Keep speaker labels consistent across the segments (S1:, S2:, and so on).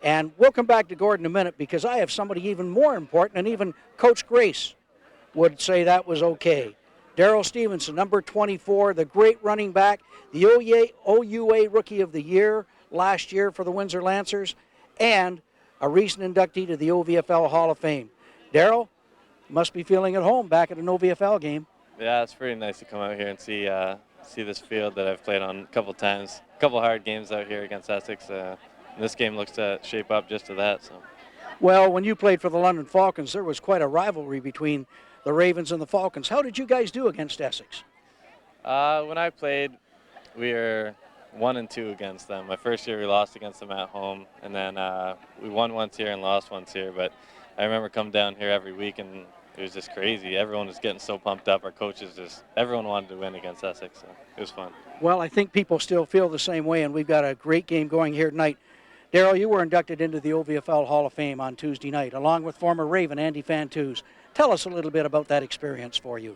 S1: And we'll come back to Gord in a minute because I have somebody even more important, and even Coach Grace would say that was okay. Darrell Stevenson, number 24, the great running back, the OUA Rookie of the Year last year for the Windsor Lancers, and a recent inductee to the OVFL Hall of Fame. Darrell, must be feeling at home back at an OVFL game.
S2: Yeah, it's pretty nice to come out here and see this field that I've played on a couple times. A couple hard games out here against Essex. This game looks to shape up just to that. So.
S1: Well, when you played for the London Falcons, there was quite a rivalry between the Ravens and the Falcons. How did you guys do against Essex?
S2: When I played, we were 1-2 against them. My first year we lost against them at home, and then we won once here and lost once here. But I remember coming down here every week, and it was just crazy. Everyone was getting so pumped up. Our coaches everyone wanted to win against Essex. So it was fun.
S1: Well, I think people still feel the same way, and we've got a great game going here tonight. Darrell, you were inducted into the OVFL Hall of Fame on Tuesday night, along with former Raven Andy Fantouz. Tell us a little bit about that experience for you.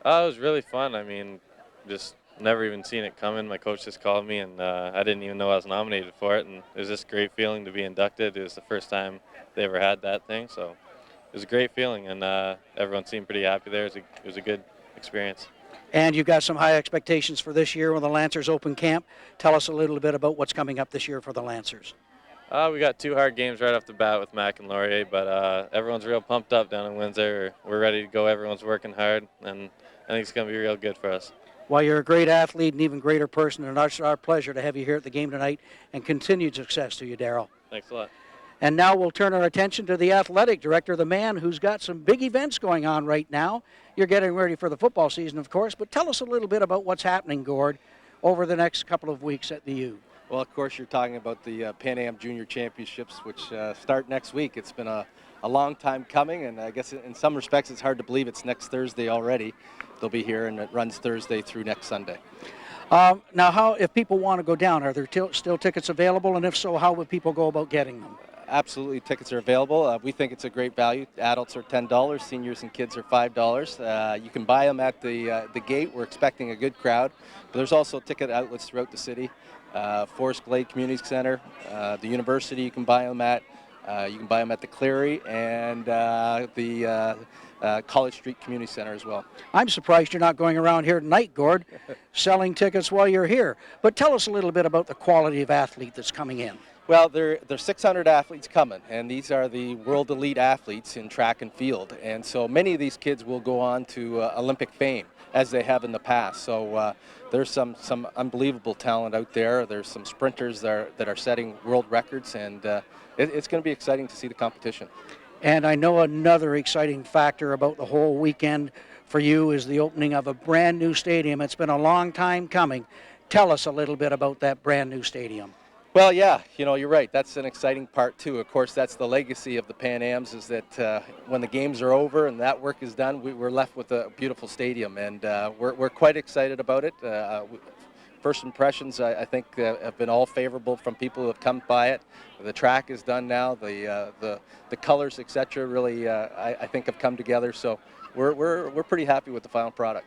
S2: It was really fun. I mean, just never even seen it coming. My coach just called me, and I didn't even know I was nominated for it. And it was just a great feeling to be inducted. It was the first time they ever had that thing, so it was a great feeling, and everyone seemed pretty happy there. It was a good experience.
S1: And you've got some high expectations for this year when the Lancers open camp. Tell us a little bit about what's coming up this year for the Lancers.
S2: We got 2 hard games right off the bat with Mac and Laurier, but everyone's real pumped up down in Windsor. We're ready to go. Everyone's working hard, and I think it's going to be real good for us.
S1: Well, you're a great athlete and even greater person, and it's our pleasure to have you here at the game tonight, and continued success to you, Darrell.
S2: Thanks a lot.
S1: And now we'll turn our attention to the athletic director, the man who's got some big events going on right now. You're getting ready for the football season, of course, but tell us a little bit about what's happening, Gord, over the next couple of weeks at the U.
S3: Well, of course, you're talking about the Pan Am Junior Championships, which start next week. It's been a long time coming, and I guess in some respects it's hard to believe it's next Thursday already. They'll be here, and it runs Thursday through next Sunday.
S1: Now, if people want to go down, are there still tickets available, and if so, how would people go about getting them?
S3: Absolutely, tickets are available. We think it's a great value. Adults are $10, seniors and kids are $5. You can buy them at the gate. We're expecting a good crowd, but there's also ticket outlets throughout the city. Forest Glade Community Center, the university you can buy them at. You can buy them at the Cleary and the College Street Community Center as well.
S1: I'm surprised you're not going around here tonight, Gord, selling tickets while you're here. But tell us a little bit about the quality of athlete that's coming in.
S3: Well, there's 600 athletes coming, and these are the world elite athletes in track and field. And so many of these kids will go on to Olympic fame, as they have in the past. So there's some unbelievable talent out there. There's some sprinters that are setting world records, and it's going to be exciting to see the competition.
S1: And I know another exciting factor about the whole weekend for you is the opening of a brand new stadium. It's been a long time coming. Tell us a little bit about that brand new stadium.
S3: Well, yeah, you're right. That's an exciting part, too. Of course, that's the legacy of the Pan Ams, is that when the games are over and that work is done, we're left with a beautiful stadium, and we're quite excited about it. First impressions, I think, have been all favorable from people who have come by it. The track is done now. The colors, etc., really, I think, have come together. So we're pretty happy with the final product.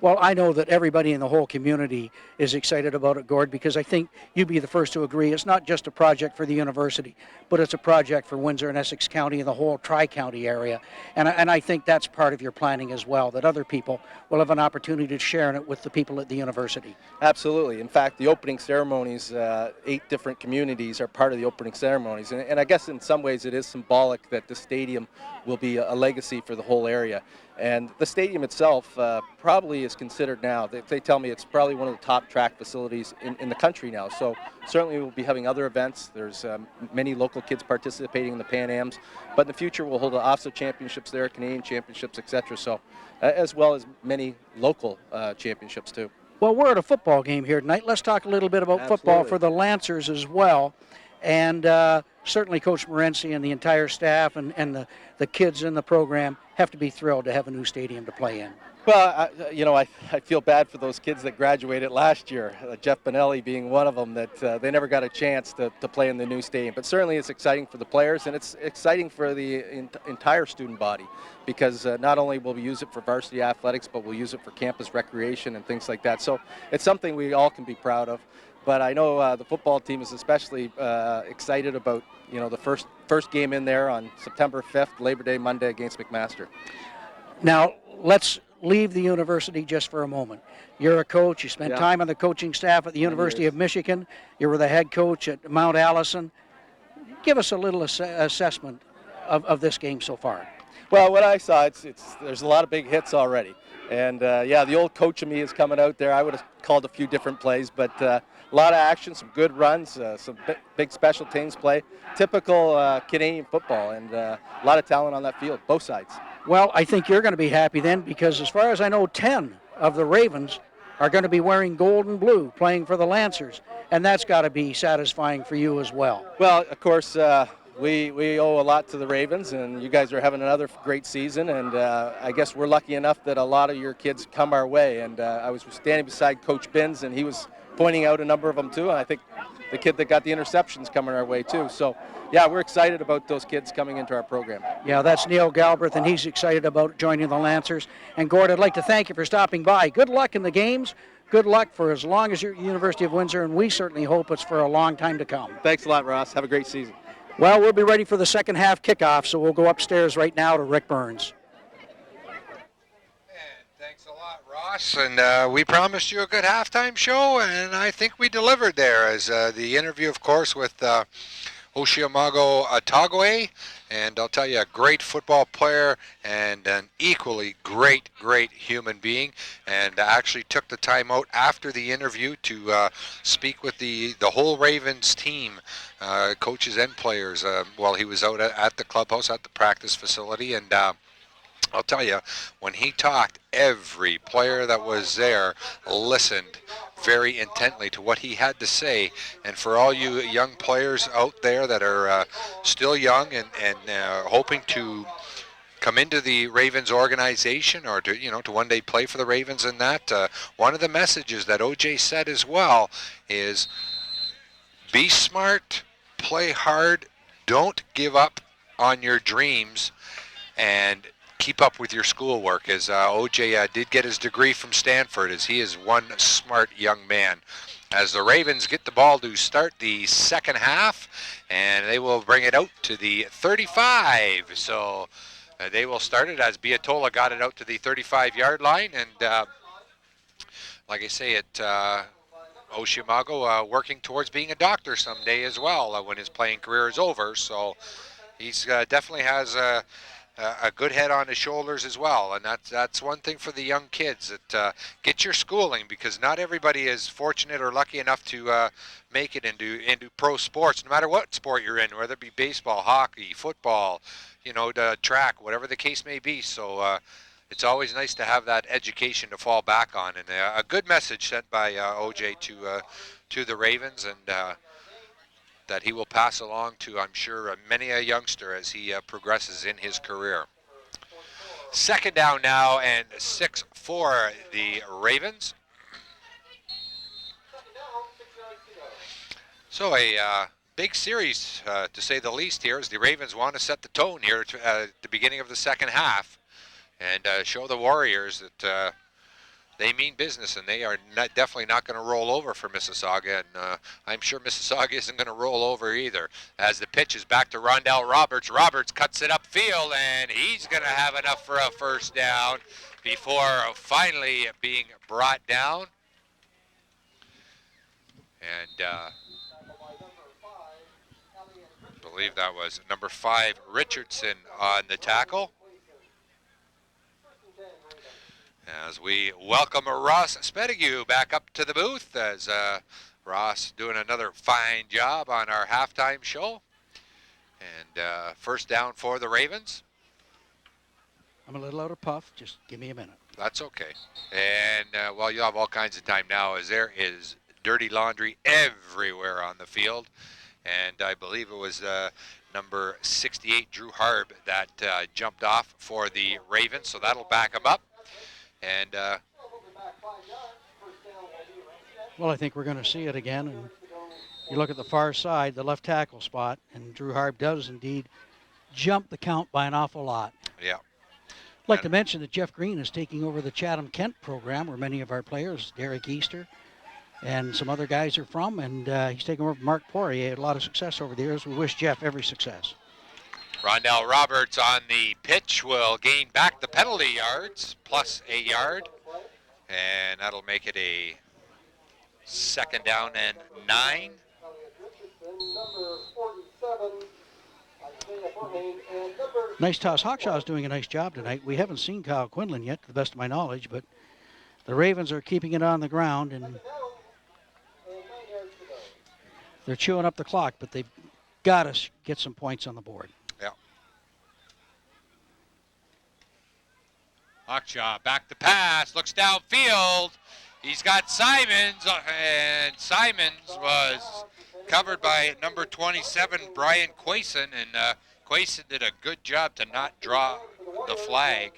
S1: Well, I know that everybody in the whole community is excited about it, Gord, because I think you'd be the first to agree it's not just a project for the university, but it's a project for Windsor and Essex County and the whole Tri-County area. And I think that's part of your planning as well, that other people will have an opportunity to share in it with the people at the university.
S3: Absolutely. In fact, the opening ceremonies, 8 different communities are part of the opening ceremonies. And I guess in some ways it is symbolic that the stadium will be a legacy for the whole area. And the stadium itself probably is considered now, they tell me it's probably one of the top track facilities in the country now. So certainly we'll be having other events. There's many local kids participating in the Pan Ams. But in the future we'll hold the OFSA championships there, Canadian championships, etc. So as well as many local championships too.
S1: Well, we're at a football game here tonight. Let's talk a little bit about football for the Lancers as well. And certainly Coach Morency and the entire staff and the kids in the program have to be thrilled to have a new stadium to play in.
S3: Well, I feel bad for those kids that graduated last year, Jeff Bonelli being one of them, that they never got a chance to play in the new stadium. But certainly it's exciting for the players, and it's exciting for the entire student body, because not only will we use it for varsity athletics, but we'll use it for campus recreation and things like that. So it's something we all can be proud of. but I know the football team is especially excited about the first game in there on September 5th, Labor Day Monday against McMaster.
S1: Now, let's leave the university just for a moment. You're a coach. You spent time on the coaching staff at the University of Michigan. You were the head coach at Mount Allison. Give us a little assessment of this game so far.
S3: Well, what I saw, there's a lot of big hits already. And, the old coach of me is coming out there. I would have called a few different plays, but a lot of action, some good runs, some big special teams play. Typical Canadian football, and a lot of talent on that field, both sides.
S1: Well, I think you're going to be happy then, because as far as I know, 10 of the Ravens are going to be wearing gold and blue, playing for the Lancers, and that's got to be satisfying for you as well.
S3: Well, of course, we owe a lot to the Ravens, and you guys are having another great season, and I guess we're lucky enough that a lot of your kids come our way, and I was standing beside Coach Binns, and he was pointing out a number of them too, and I think the kid that got the interceptions coming our way too. So, yeah, we're excited about those kids coming into our program.
S1: Yeah, that's Neil Galbraith, and he's excited about joining the Lancers. And Gord, I'd like to thank you for stopping by. Good luck in the games. Good luck for as long as you're at the University of Windsor, and we certainly hope it's for a long time to come.
S3: Thanks a lot, Ross. Have a great season.
S1: Well, we'll be ready for the second half kickoff, so we'll go upstairs right now to Rick Burns.
S4: Thanks a lot, Ross. And we promised you a good halftime show, and I think we delivered there. As the interview, of course, with Oshiamago Atagwe, and I'll tell you, a great football player and an equally great human being, and actually took the time out after the interview to speak with the whole Ravens team, coaches and players, while he was out at the clubhouse, at the practice facility. And I'll tell you, when he talked, every player that was there listened very intently to what he had to say. And for all you young players out there that are still young and hoping to come into the Ravens organization, or to one day play for the Ravens, and that one of the messages that OJ said as well is, be smart, play hard, don't give up on your dreams, and keep up with your schoolwork. As OJ did get his degree from Stanford, as he is one smart young man. As the Ravens get the ball to start the second half, and they will bring it out to the 35. So they will start it as Biatola got it out to the 35-yard line. And like I say, Oshiamago working towards being a doctor someday as well when his playing career is over. So he's definitely has a good head on his shoulders as well, and that's one thing for the young kids, that get your schooling, because not everybody is fortunate or lucky enough to make it into pro sports, no matter what sport you're in, whether it be baseball, hockey, football, the track, whatever the case may be. So it's always nice to have that education to fall back on, and a good message sent by OJ to the Ravens, and that he will pass along to, I'm sure, many a youngster as he progresses in his career. Second down now, and 6 for the Ravens. So a big series, to say the least, here, as the Ravens want to set the tone here at the beginning of the second half, and show the Warriors that they mean business, and they are definitely not going to roll over for Mississauga, and I'm sure Mississauga isn't going to roll over either. As the pitch is back to Rondell Roberts. Roberts cuts it upfield, and he's going to have enough for a first down before finally being brought down. And I believe that was number 5, Richardson, on the tackle. As we welcome Ross Spedigue back up to the booth, as Ross doing another fine job on our halftime show. And first down for the Ravens.
S1: I'm a little out of puff. Just give me a minute.
S4: That's okay. And, well, you'll have all kinds of time now, as there is dirty laundry everywhere on the field. And I believe it was number 68, Drew Harb, that jumped off for the Ravens, so that'll back him up. And
S1: well, I think we're going to see it again. And you look at the far side, the left tackle spot, and Drew Harb does indeed jump the count by an awful lot.
S4: Yeah.
S1: I'd like to mention that Jeff Green is taking over the Chatham-Kent program, where many of our players, Derek Easter, and some other guys are from, and he's taken over from Mark Poirier. He had a lot of success over the years. We wish Jeff every success.
S4: Rondell Roberts on the pitch will gain back the penalty yards, plus a yard. And that'll make it a 2nd down and 9.
S1: Nice toss. Hawkshaw's doing a nice job tonight. We haven't seen Kyle Quinlan yet, to the best of my knowledge, but the Ravens are keeping it on the ground, and they're chewing up the clock, but they've got to get some points on the board.
S4: Yeah. Hawkshaw back to pass, looks downfield. He's got Simons, and Simons was covered by number 27, Brian Quayson, and Quayson did a good job to not draw the flag.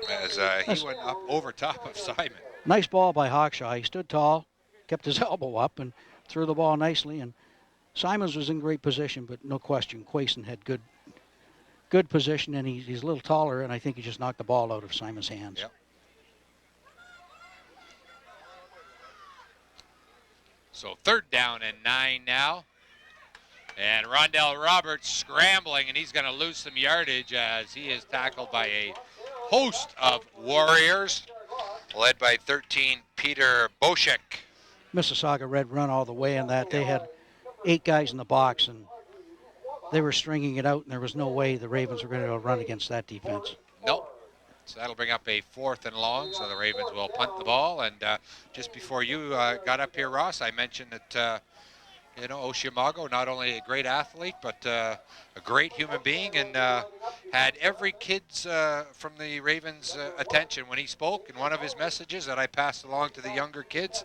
S4: As he went up over top of Simon.
S1: Nice ball by Hawkshaw. He stood tall, kept his elbow up, and threw the ball nicely. And Simons was in great position, but no question, Quayson had good position, and he's a little taller, and I think he just knocked the ball out of Simon's hands.
S4: Yep. So 3rd down and 9 now. And Rondell Roberts scrambling, and he's going to lose some yardage as he is tackled by a host of Warriors, led by 13, Peter Boschek.
S1: Mississauga Red run all the way in that. They had 8 guys in the box, and they were stringing it out, and there was no way the Ravens were going to run against that defense.
S4: Nope. So that'll bring up a 4th and long, so the Ravens will punt the ball. And just before you got up here, Ross, I mentioned that, Oshiamago, not only a great athlete, but a great human being, and had every kid's from the Ravens' attention when he spoke. And one of his messages that I passed along to the younger kids,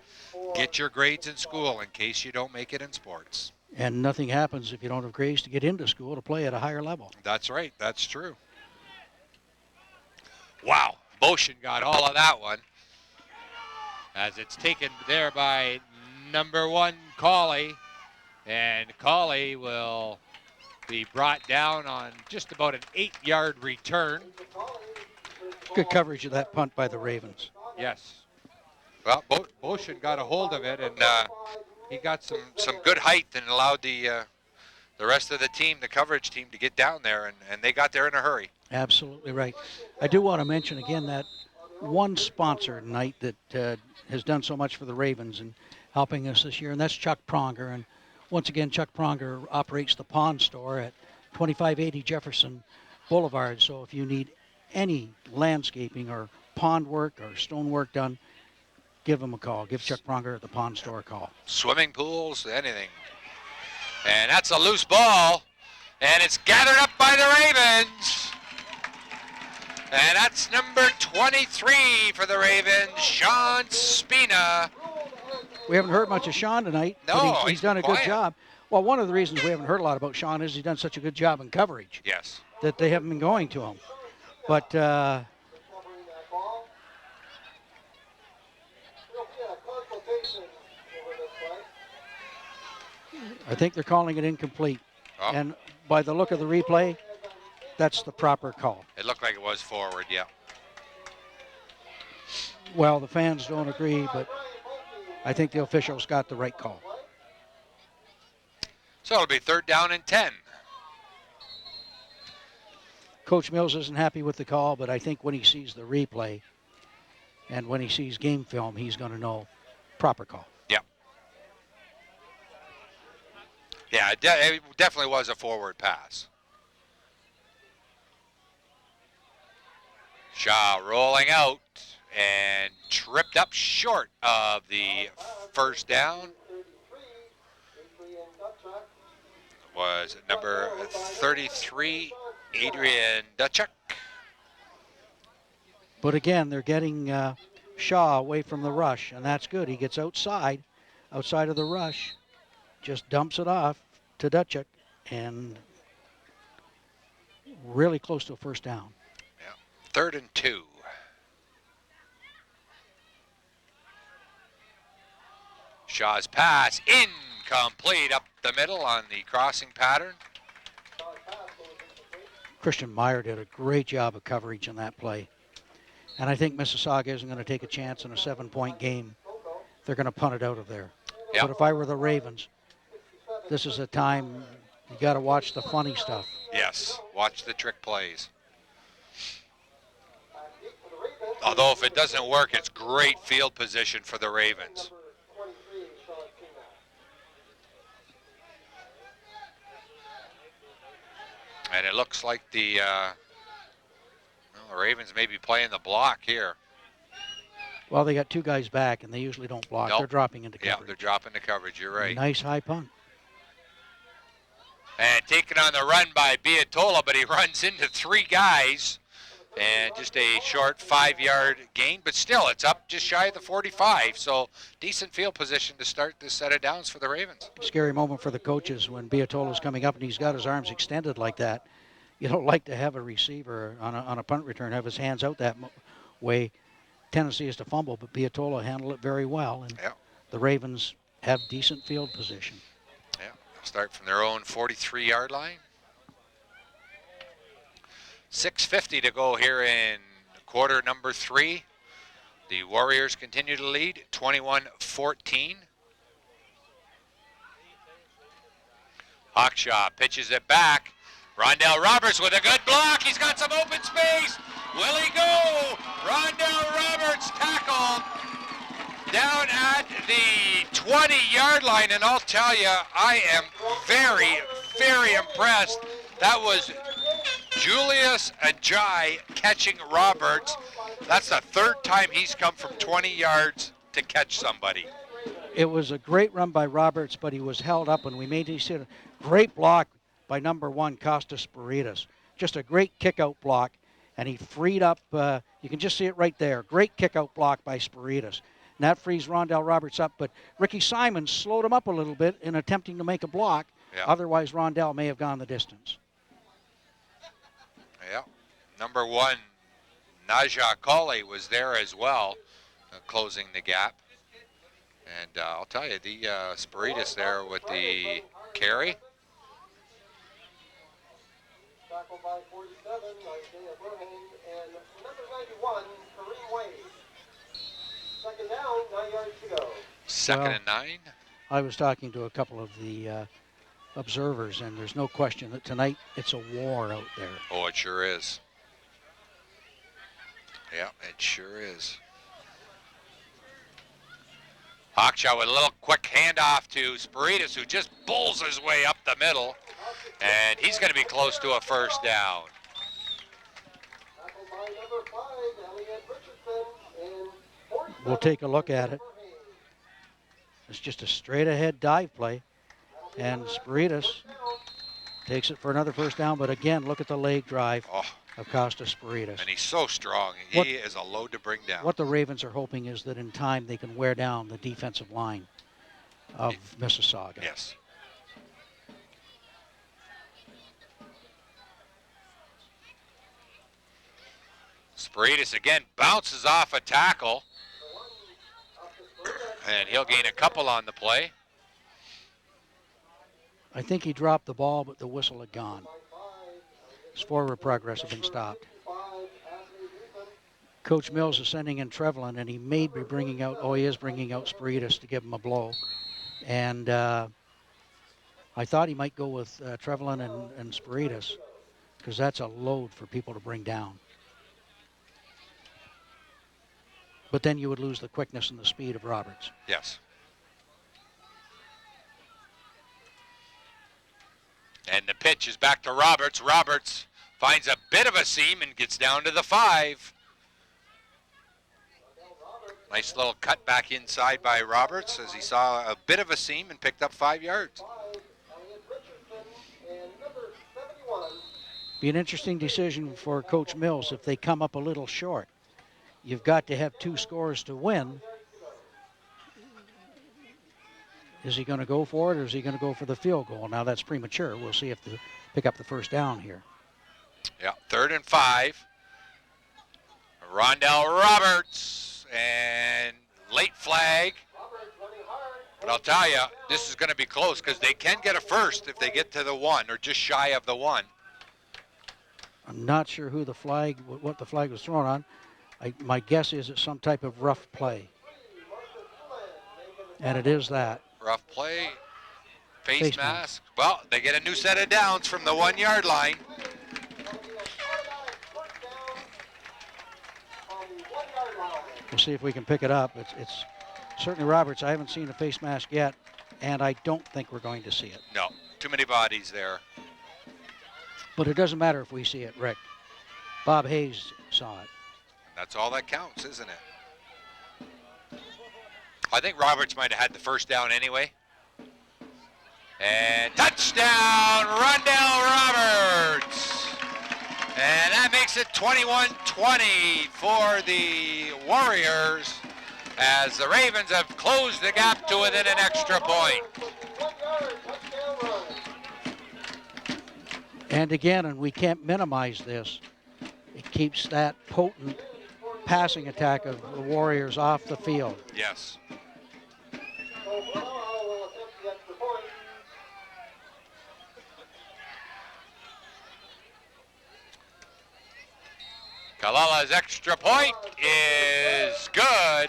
S4: get your grades in school in case you don't make it in sports.
S1: And nothing happens if you don't have grades to get into school to play at a higher level.
S4: That's right. That's true. Wow. Motion got all of that one. As it's taken there by number 1, Cawley. And Cawley will be brought down on just about an 8-yard return.
S1: Good coverage of that punt by the Ravens.
S4: Yes. Well, Motion got a hold of it, and he got some good height and allowed the rest of the team, the coverage team, to get down there, and they got there in a hurry.
S1: Absolutely right. I do want to mention again that one sponsor tonight that has done so much for the Ravens and helping us this year, and that's Chuck Pronger. And once again, Chuck Pronger operates the Pond Store at 2580 Jefferson Boulevard. So if you need any landscaping or pond work or stone work done, give him a call. Give Chuck Pronger at the Pond Store a call.
S4: Swimming pools, anything. And that's a loose ball, and it's gathered up by the Ravens. And that's number 23 for the Ravens, Sean Spina.
S1: We haven't heard much of Sean tonight,
S4: No,
S1: but he's done a good
S4: quiet.
S1: job. Well, one of the reasons we haven't heard a lot about Sean is he's done such a good job in coverage.
S4: Yes.
S1: That they haven't been going to him. But I think they're calling it incomplete.
S4: Oh.
S1: And by the look of the replay, that's the proper call.
S4: It looked like it was forward, yeah.
S1: Well, the fans don't agree, but I think the officials got the right call.
S4: So it'll be 3rd down and 10.
S1: Coach Mills isn't happy with the call, but I think when he sees the replay and when he sees game film, he's going to know proper call.
S4: Yeah. Yeah, it definitely was a forward pass. Shaw rolling out and tripped up short of the 1st down. Was number 33, Adrian Dutchuk.
S1: But again, they're getting Shaw away from the rush, and that's good. He gets outside of the rush, just dumps it off to Dutchuk, and really close to a 1st down.
S4: Yeah, 3rd and 2. Shaw's pass incomplete up the middle on the crossing pattern.
S1: Christian Meyer did a great job of coverage on that play. And I think Mississauga isn't going to take a chance in a 7-point game. They're going to punt it out of there.
S4: Yep.
S1: But if I were the Ravens, this is a time you got to watch the funny stuff.
S4: Yes, watch the trick plays. Although if it doesn't work, it's great field position for the Ravens. And it looks like the Ravens may be playing the block here.
S1: Well, they got 2 guys back, and they usually don't block.
S4: Nope.
S1: They're dropping into
S4: Yeah,
S1: coverage.
S4: they're dropping the coverage. You're right.
S1: Nice high punt.
S4: And taken on the run by Biatola, but he runs into 3 guys. And just a short 5-yard gain, but still it's up just shy of the 45. So decent field position to start this set of downs for the Ravens.
S1: Scary moment for the coaches when Biatola's coming up and he's got his arms extended like that. You don't like to have a receiver on a punt return have his hands out that way. Tendency is to fumble, but Biatola handled it very well. And the Ravens have decent field position.
S4: Yeah, start from their own 43-yard line. 6:50 to go here in quarter number 3. The Warriors continue to lead 21-14. Hawkshaw pitches it back. Rondell Roberts with a good block. He's got some open space. Will he go? Rondell Roberts tackled down at the 20-yard line. And I'll tell you, I am very, very impressed. That was Julius Ajay catching Roberts. That's the 3rd time he's come from 20 yards to catch somebody.
S1: It was a great run by Roberts, but he was held up, and we made a great block by number 1, Costas Spiritus. Just a great kick-out block, and he freed up, you can just see it right there, great kick-out block by Spiritus. And that frees Rondell Roberts up, but Ricky Simons slowed him up a little bit in attempting to make a block.
S4: Yeah.
S1: Otherwise, Rondell may have gone the distance.
S4: Yeah, number 1, Najah Kale was there as well, closing the gap. And I'll tell you, the Spiritus there with the carry.
S5: Tackled by 47, Isaiah Burhane, and number 91, Kareem Wade. 2nd down, 9 yards to go.
S4: 2nd and 9.
S1: I was talking to a couple of the observers, and there's no question that tonight it's a war out there.
S4: Oh, it sure is. Yeah, it sure is. Hawkshaw with a little quick handoff to Spiritus, who just bulls his way up the middle, and he's going to be close to a 1st down.
S5: Tackled by number 5, Elliot Richardson, and 47.
S1: We'll take a look at it. It's just a straight-ahead dive play, and Spiritus takes it for another 1st down, but again, look at the leg drive of Costas Spiritus.
S4: And he's so strong. He is a load to bring down.
S1: What the Ravens are hoping is that in time they can wear down the defensive line of Mississauga.
S4: Yes. Spiritus again bounces off a tackle, and he'll gain a couple on the play.
S1: I think he dropped the ball, but the whistle had gone. His forward progress had been stopped. Coach Mills is sending in Trevelyan, and he may be bringing out, he is bringing out Spiritus to give him a blow. And I thought he might go with Trevelyan and Spiritus, because that's a load for people to bring down. But then you would lose the quickness and the speed of Roberts.
S4: Yes. And the pitch is back to Roberts. Roberts finds a bit of a seam and gets down to the 5. Nice little cut back inside by Roberts as he saw a bit of a seam and picked up 5 yards.
S1: Be an interesting decision for Coach Mills if they come up a little short. You've got to have 2 scores to win. Is he going to go for it, or is he going to go for the field goal? Now, that's premature. We'll see if they pick up the 1st down here.
S4: Yeah, 3rd and 5. Rondell Roberts, and late flag. But I'll tell you, this is going to be close because they can get a 1st if they get to the 1 or just shy of the 1.
S1: I'm not sure who the flag, what the flag was thrown on. My guess is it's some type of rough play. And it is that.
S4: Rough play. Face
S1: Face
S4: mask. Well, they get a new set of downs from the 1 yard line.
S1: We'll see if we can pick it up. It's certainly Roberts. I haven't seen a face mask yet, and I don't think we're going to see it.
S4: No, too many bodies there.
S1: But it doesn't matter if we see it, Rick. Bob Hayes saw it.
S4: That's all that counts, isn't it? I think Roberts might have had the first down anyway. And touchdown, Rondell Roberts. And that makes it 21-20 for the Warriors as the Ravens have closed the gap to within an extra point.
S1: And again, and we can't minimize this, it keeps that potent passing attack of the Warriors off the field.
S4: Yes. Kalala's extra point is good.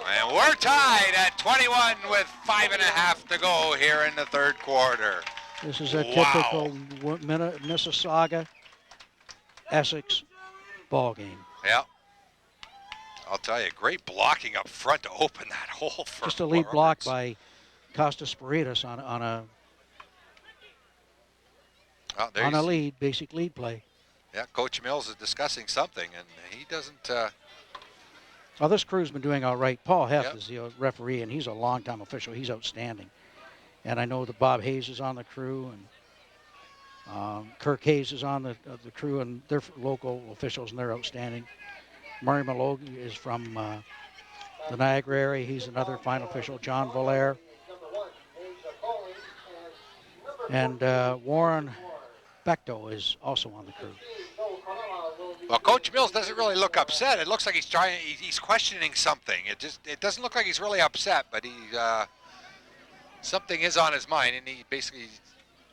S4: And we're tied at 21 with 5.5 to go here in the third quarter.
S1: This is a typical Mississauga, Essex ball game.
S4: Yeah. I'll tell you, great blocking up front to open that hole for
S1: Just a lead
S4: Roberts.
S1: block by Costa Spiritus on a lead, basic lead play.
S4: Yeah, Coach Mills is discussing something, and he doesn't.
S1: Well, this crew's been doing all right. Paul Heft
S4: Yep.
S1: is the referee, and he's a longtime official. He's outstanding. And I know that Bob Hayes is on the crew, and Kirk Hayes is on the crew, and they're local officials, and they're outstanding. Murray Malogi is from the Niagara area. He's another fine official. John Valaire. And Warren Bechtel is also on the crew.
S4: Well, Coach Mills doesn't really look upset. It looks like he's questioning something. It doesn't look like he's really upset, but something is on his mind, and he basically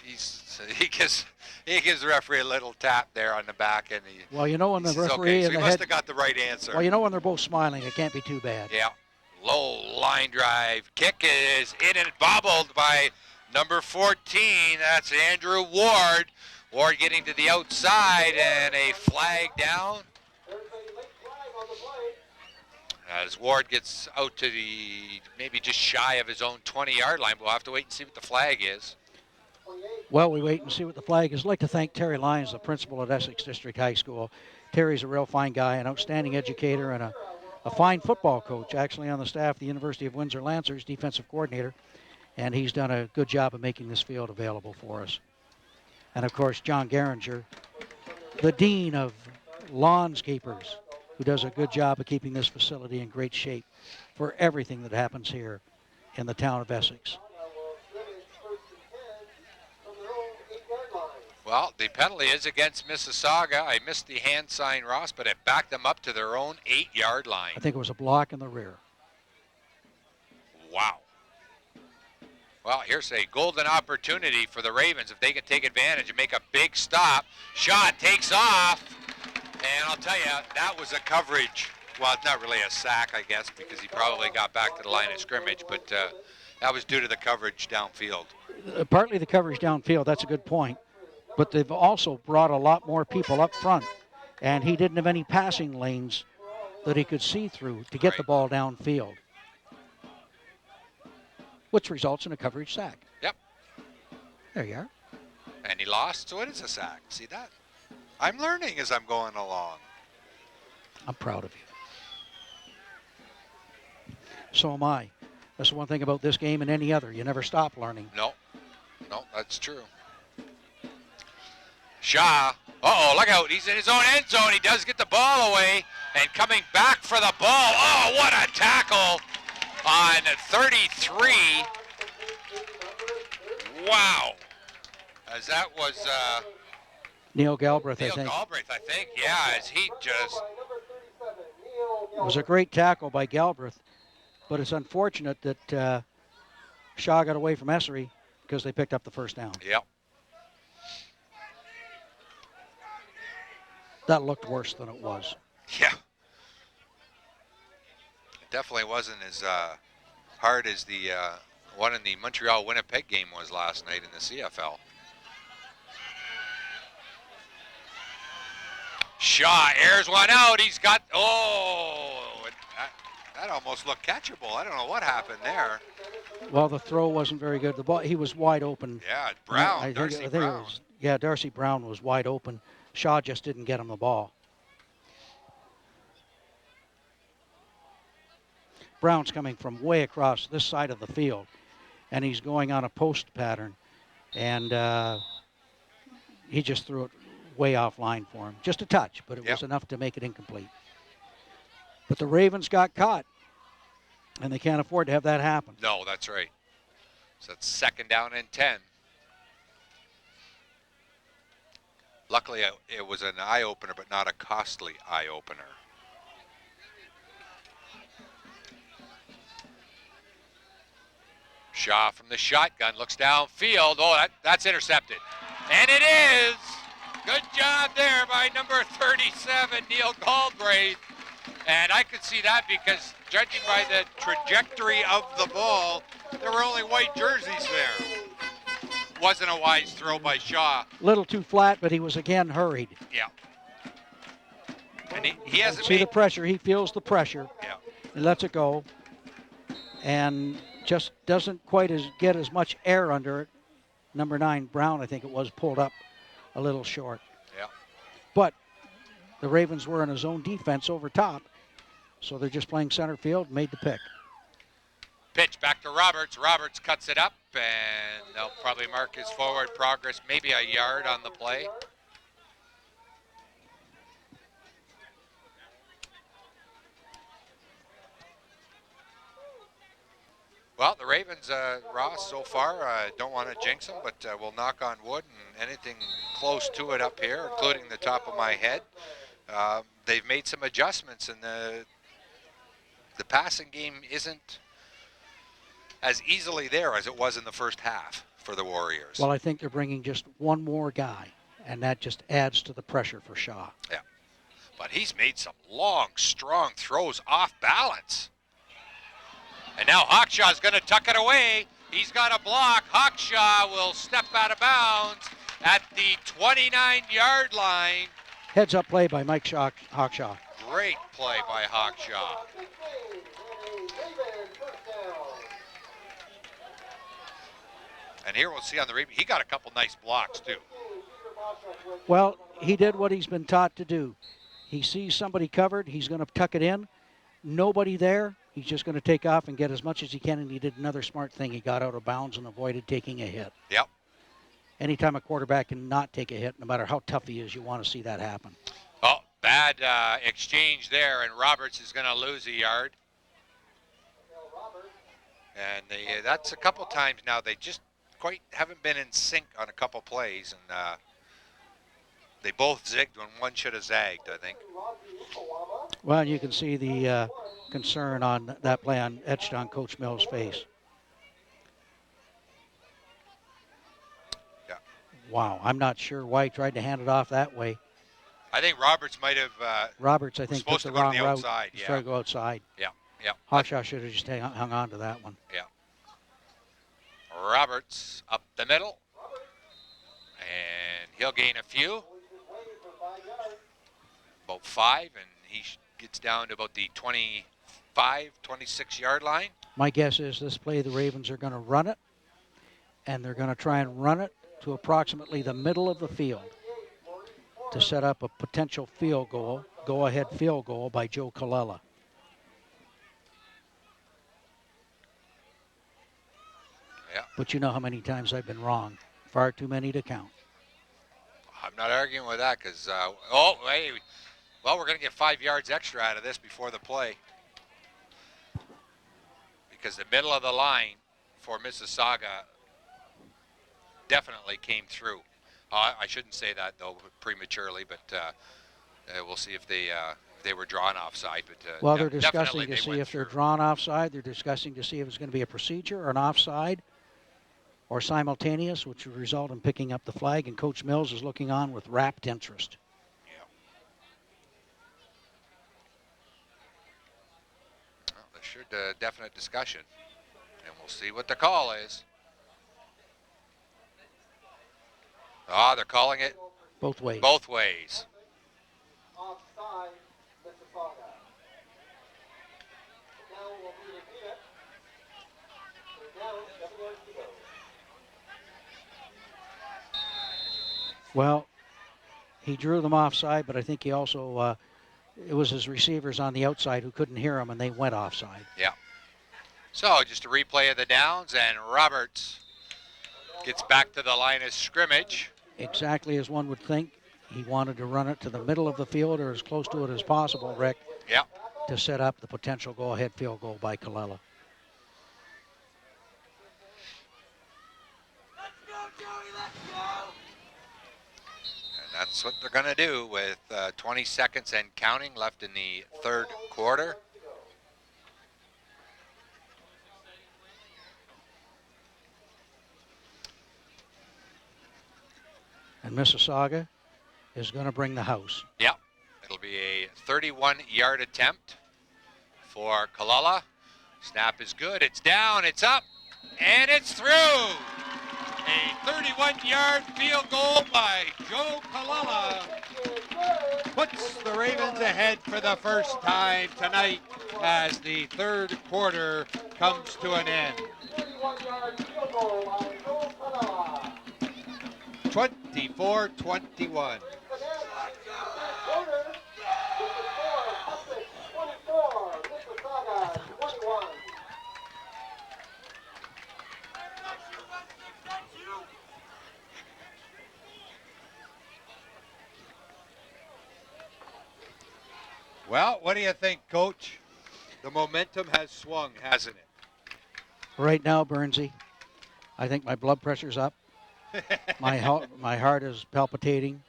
S4: he gives the referee a little tap there on the back, and
S1: well, you know when the
S4: says,
S1: referee
S4: okay, so
S1: and
S4: he
S1: the
S4: must
S1: head.
S4: have got the right answer.
S1: Well, you know when they're both smiling, it can't be too bad.
S4: Yeah, low line drive kick is in and bobbled by number 14. That's Andrew Ward. Ward getting to the outside, and a flag down. As Ward gets out to the maybe just shy of his own 20-yard line, we'll have to wait and see what the flag is.
S1: Well, we wait and see what the flag is. I'd like to thank Terry Lyons, the principal at Essex District High School. Terry's a real fine guy, an outstanding educator, and a fine football coach, actually on the staff of the University of Windsor Lancers, defensive coordinator, and he's done a good job of making this field available for us. And, of course, John Geringer, the dean of lawnscapers, who does a good job of keeping this facility in great shape for everything that happens here in the town of Essex.
S4: Well, the penalty is against Mississauga. I missed the hand sign, Ross, but it backed them up to their own 8-yard line.
S1: I think it was a block in the rear.
S4: Wow. Well, here's a golden opportunity for the Ravens if they can take advantage and make a big stop. Shot takes off, and I'll tell you, that was a coverage. Well, it's not really a sack, I guess, because he probably got back to the line of scrimmage, but that was due to the coverage downfield.
S1: Partly the coverage downfield, that's a good point. But they've also brought a lot more people up front, and he didn't have any passing lanes that he could see through to get the ball downfield, which results in a coverage sack.
S4: Yep.
S1: There you are.
S4: And he lost, so it is a sack. See that? I'm learning as I'm going along.
S1: I'm proud of you. So am I. That's the one thing about this game and any other. You never stop learning.
S4: No, that's true. Shaw, look out, he's in his own end zone. He does get the ball away, and coming back for the ball. Oh, what a tackle on 33. Wow. As that was
S1: Neil Galbraith,
S4: Neil
S1: I think.
S4: Galbraith, I think. Yeah, as he just...
S1: It was a great tackle by Galbraith, but it's unfortunate that Shaw got away from Essery because they picked up the first down.
S4: Yep.
S1: That looked worse than it was.
S4: Yeah. It definitely wasn't as hard as the one in the Montreal-Winnipeg game was last night in the CFL. Shaw airs one out. He's got, that almost looked catchable. I don't know what happened there.
S1: Well, the throw wasn't very good. The ball, he was wide open.
S4: Yeah, Brown,
S1: Darcy
S4: Darcy Brown.
S1: Darcy Brown was wide open. Shaw just didn't get him the ball. Brown's coming from way across this side of the field, and he's going on a post pattern, and he just threw it way offline for him. Just a touch, but it was enough to make it incomplete. But the Ravens got caught, and they can't afford to have that happen.
S4: No, that's right. So it's 2nd down and 10. Luckily, it was an eye-opener, but not a costly eye-opener. Shaw from the shotgun looks downfield. Oh, that's intercepted. And it is. Good job there by number 37, Neil Galbraith. And I could see that because judging by the trajectory of the ball, there were only white jerseys there. Wasn't a wise throw by Shaw.
S1: Little too flat, but he was again hurried.
S4: Yeah. And he hasn't
S1: See the pressure. He feels the pressure.
S4: Yeah.
S1: He lets it go. And just doesn't quite get as much air under it. Number 9, Brown, I think it was, pulled up a little short.
S4: Yeah.
S1: But the Ravens were in a zone defense over top, so they're just playing center field, made the pick.
S4: Pitch back to Roberts. Roberts cuts it up, and they'll probably mark his forward progress, maybe a yard on the play. Well, the Ravens, Ross, so far, don't want to jinx them, but we'll knock on wood and anything close to it up here, including the top of my head. They've made some adjustments, and the passing game isn't as easily there as it was in the first half for the Warriors.
S1: Well, I think they're bringing just one more guy, and that just adds to the pressure for Shaw.
S4: Yeah, but he's made some long, strong throws off balance. And now Hawkshaw's going to tuck it away. He's got a block. Hawkshaw will step out of bounds at the 29-yard line.
S1: Heads-up play by Mike Hawkshaw.
S4: Great play by Hawkshaw. And here we'll see on the replay, he got a couple nice blocks too.
S1: Well, he did what he's been taught to do. He sees somebody covered, he's going to tuck it in. Nobody there, he's just going to take off and get as much as he can, and he did another smart thing. He got out of bounds and avoided taking a hit.
S4: Yep.
S1: Anytime a quarterback can not take a hit, no matter how tough he is, you want to see that happen.
S4: Oh, bad exchange there, and Roberts is going to lose a yard. And that's a couple times now. They just quite haven't been in sync on a couple plays, and they both zigged when one should have zagged, I think.
S1: Well, you can see the concern on that play etched on Coach Mills' face.
S4: Yeah.
S1: Wow, I'm not sure why he tried to hand it off that way.
S4: I think Roberts might have.
S1: Roberts, I think, took the wrong route.
S4: Outside,
S1: He's trying to go outside.
S4: Yeah, yeah.
S1: Hawkshaw should have just hung on to that one.
S4: Yeah. Roberts up the middle, and he'll gain a few, about 5, and he gets down to about the 25, 26-yard line.
S1: My guess is this play the Ravens are going to run it, and they're going to try and run it to approximately the middle of the field to set up a potential field goal, go-ahead field goal by Joe Colella.
S4: Yeah.
S1: But you know how many times I've been wrong. Far too many to count.
S4: I'm not arguing with that because, well, we're going to get 5 yards extra out of this before the play. Because the middle of the line for Mississauga definitely came through. I shouldn't say that, though, prematurely, but we'll see if they were drawn offside. But
S1: well, they're discussing to see if
S4: through.
S1: they're drawn offside. They're discussing to see if it's going to be a procedure or an offside or simultaneous, which would result in picking up the flag, and Coach Mills is looking on with rapt interest.
S4: Sure, definite discussion. And we'll see what the call is. They're calling it
S1: Both ways.
S4: both ways.
S5: Offside, Mississauga. Now will be repeated. They're down 7 yards to go.
S1: Well, he drew them offside, but I think he also, it was his receivers on the outside who couldn't hear him, and they went offside.
S4: Yeah. So just a replay of the downs, and Roberts gets back to the line of scrimmage.
S1: Exactly as one would think. He wanted to run it to the middle of the field or as close to it as possible, Rick,
S4: Yeah.
S1: to set up the potential go-ahead field goal by Kalila.
S4: And that's what they're going to do with 20 seconds and counting left in the third quarter.
S1: And Mississauga is going to bring the house.
S4: Yep. It'll be a 31-yard attempt for Kalala. Snap is good. It's down. It's up. And it's through. A 31-yard field goal by Joe Kalala puts the Ravens ahead for the first time tonight as the third quarter comes to an end.
S5: 31-yard field goal by Joe Canella.
S4: 24-21.
S5: Quarter, 54, Essex 24, Mississauga 21.
S4: Well, what do you think, Coach? The momentum has swung, hasn't it?
S1: Right now, Burnsy, I think my blood pressure's up. My heart is palpitating,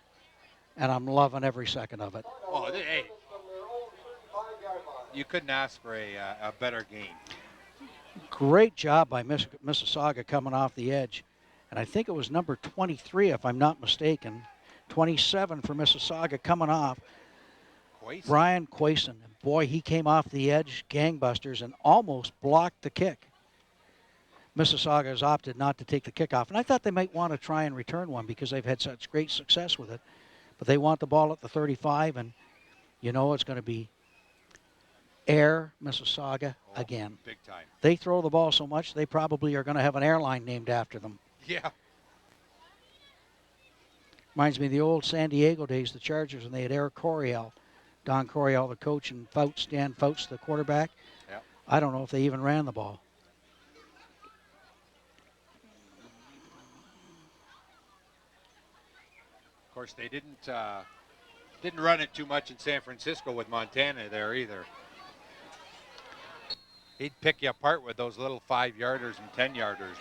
S1: and I'm loving every second of it.
S4: Oh, hey,
S5: From their own 35-yard line.
S4: you couldn't ask for a better game.
S1: Great job by Mississauga coming off the edge. And I think it was number 23, if I'm not mistaken. 27 for Mississauga coming off. Brian Quayson. And boy, he came off the edge, gangbusters, and almost blocked the kick. Mississauga has opted not to take the kickoff. And I thought they might want to try and return one because they've had such great success with it. But they want the ball at the 35, and you know it's going to be Air Mississauga again.
S4: Big time.
S1: They throw the ball so much, they probably are going to have an airline named after them.
S4: Yeah.
S1: Reminds me of the old San Diego days, the Chargers, and they had Air Coryell. Don Coryell, the coach, and Dan Fouts, the quarterback.
S4: Yeah.
S1: I don't know if they even ran the ball.
S6: Of course, they didn't run it too much in San Francisco with Montana there either. He'd pick you apart with those little 5-yarders and 10-yarders.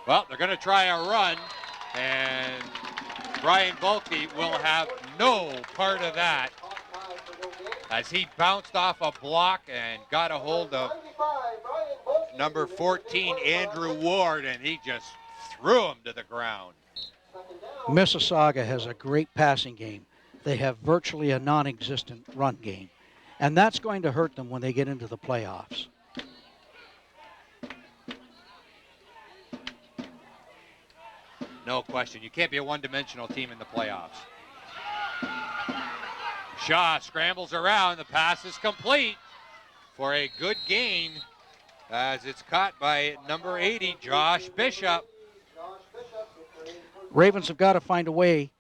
S6: Well, they're going to try a run, and Brian Volke will have no part of that as he bounced off a block and got a hold of number 14, Andrew Ward, and he just threw him to the ground.
S1: Mississauga has a great passing game. They have virtually a non-existent run game. And that's going to hurt them when they get into the playoffs.
S6: No question. You can't be a one-dimensional team in the playoffs. Shaw scrambles around. The pass is complete for a good gain as it's caught by number 80, Josh Bishop.
S1: Ravens have got to find a way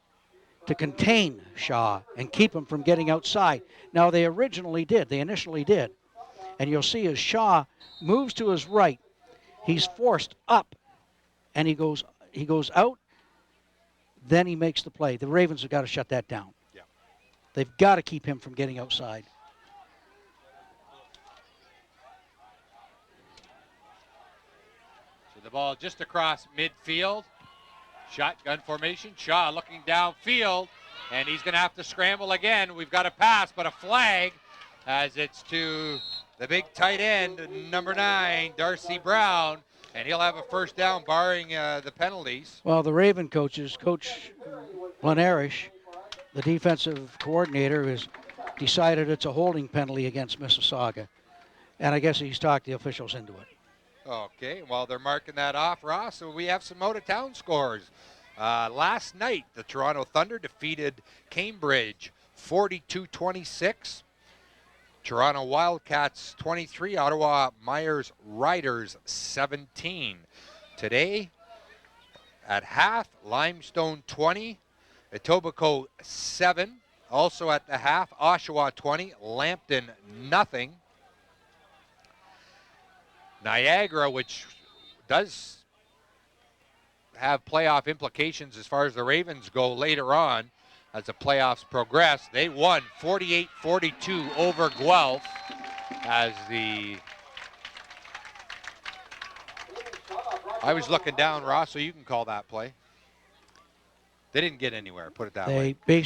S1: to contain Shaw and keep him from getting outside. Now, they initially did. And you'll see as Shaw moves to his right, he's forced up, and he goes out, then he makes the play. The Ravens have got to shut that down.
S6: Yeah.
S1: They've got to keep him from getting outside.
S6: So the ball just across midfield. Shotgun formation. Shaw looking downfield, and he's going to have to scramble again. We've got a pass, but a flag as it's to the big tight end, number 9, Darcy Brown, and he'll have a first down barring the penalties.
S1: Well, the Raven coaches, Coach Glenarish, the defensive coordinator, has decided it's a holding penalty against Mississauga. And I guess he's talked the officials into it.
S6: Okay, well, they're marking that off, Ross. So we have some out-of-town scores. Last night, the Toronto Thunder defeated Cambridge 42-26. Toronto Wildcats 23, Ottawa Myers Riders 17. Today, at half, Limestone 20, Etobicoke 7. Also at the half, Oshawa 20, Lambton nothing. Niagara, which does have playoff implications as far as the Ravens go later on as the playoffs progress. They won 48-42 over Guelph as I was looking down, Ross, so you can call that play. They didn't get anywhere, put it that way.
S1: They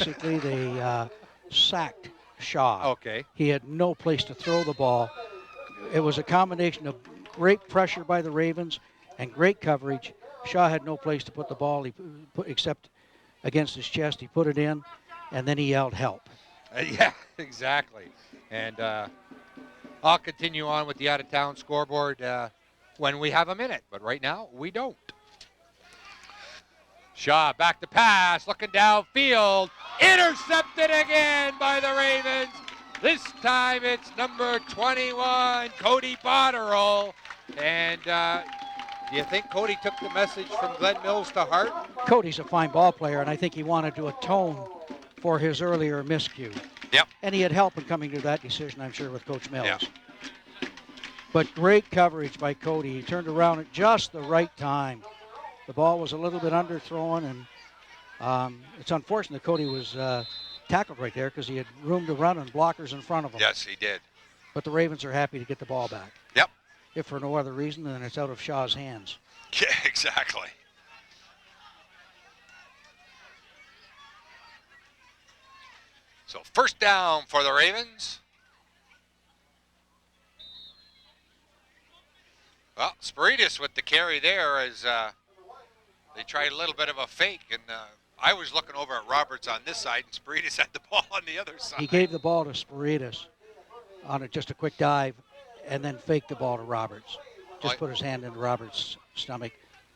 S1: sacked Shaw.
S6: Okay.
S1: He had no place to throw the ball. It was a combination of great pressure by the Ravens and great coverage. Shaw had no place to put the ball except against his chest. He put it in, and then he yelled, "Help."
S6: Yeah, exactly. And I'll continue on with the out-of-town scoreboard when we have a minute, but right now we don't. Shaw back to pass, looking downfield, intercepted again by the Ravens. This time it's number 21, Cody Botterill. And do you think Cody took the message from Glenn Mills to heart?
S1: Cody's a fine ball player, and I think he wanted to atone for his earlier miscue.
S6: Yep.
S1: And he had help in coming to that decision, I'm sure, with Coach Mills.
S6: Yeah.
S1: But great coverage by Cody. He turned around at just the right time. The ball was a little bit underthrown, and it's unfortunate Cody was tackled right there because he had room to run and blockers in front of him.
S6: Yes, he did.
S1: But the Ravens are happy to get the ball back.
S6: Yep.
S1: If for no other reason than it's out of Shaw's hands.
S6: Yeah, exactly. So first down for the Ravens. Well, Spiritus with the carry there as they tried a little bit of a fake, and I was looking over at Roberts on this side, and Spiritus had the ball on the other side.
S1: He gave the ball to Spiritus on just a quick dive, and then faked the ball to Roberts. Just put his hand in Roberts' stomach.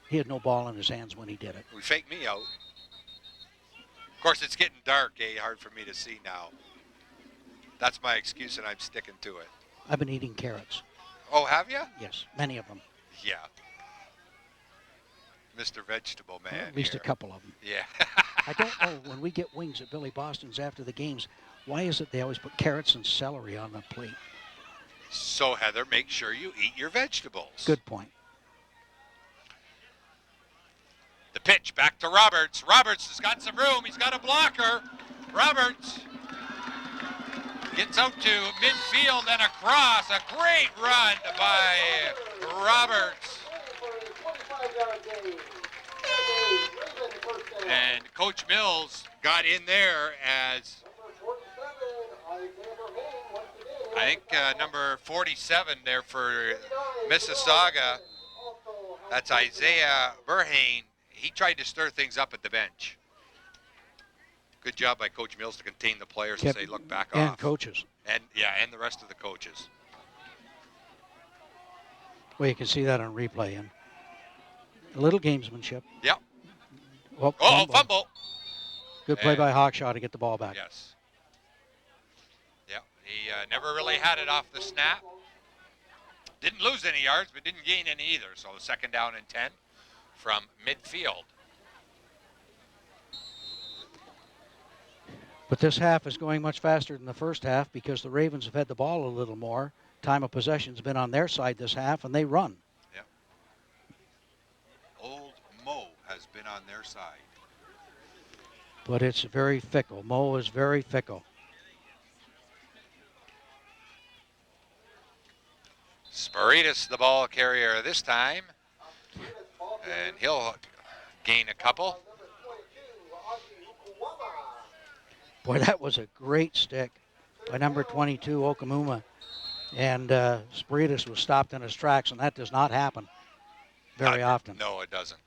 S1: He had no ball in his hands when he did it.
S6: We faked me out. Of course, it's getting dark, hard for me to see now. That's my excuse, and I'm sticking to it.
S1: I've been eating carrots.
S6: Oh, have you?
S1: Yes, many of them.
S6: Yeah. Mr. Vegetable Man.
S1: At least
S6: here.
S1: a couple of them.
S6: Yeah.
S1: I don't know, when we get wings at Billy Boston's after the games, why is it they always put carrots and celery on the plate?
S6: So, Heather, make sure you eat your vegetables.
S1: Good point.
S6: The pitch back to Roberts. Roberts has got some room. He's got a blocker. Roberts gets out to midfield and across. A great run by Roberts. And Coach Mills got in there as I think number 47 there for Mississauga. That's Isaiah Burhane. He tried to stir things up at the bench. Good job by Coach Mills to contain the players and say, look, back
S1: and
S6: off.
S1: Coaches.
S6: And the rest of the coaches.
S1: Well, you can see that on replay. And a little gamesmanship.
S6: Yep.
S1: Oh,
S6: fumble.
S1: Good play by Hawkshaw to get the ball back.
S6: Yes. Yep. He never really had it off the snap. Didn't lose any yards, but didn't gain any either. So second down and 10 from midfield.
S1: But this half is going much faster than the first half because the Ravens have had the ball a little more. Time of possession's been on their side this half, and they run.
S6: Yep. Old Mo has been on their side.
S1: But it's very fickle. Mo is very fickle.
S6: Spiritus, the ball carrier this time. And he'll gain a couple.
S1: Boy, that was a great stick by number 22, Okamuma. And Spiritus was stopped in his tracks, and that does not happen very often.
S6: No, it doesn't.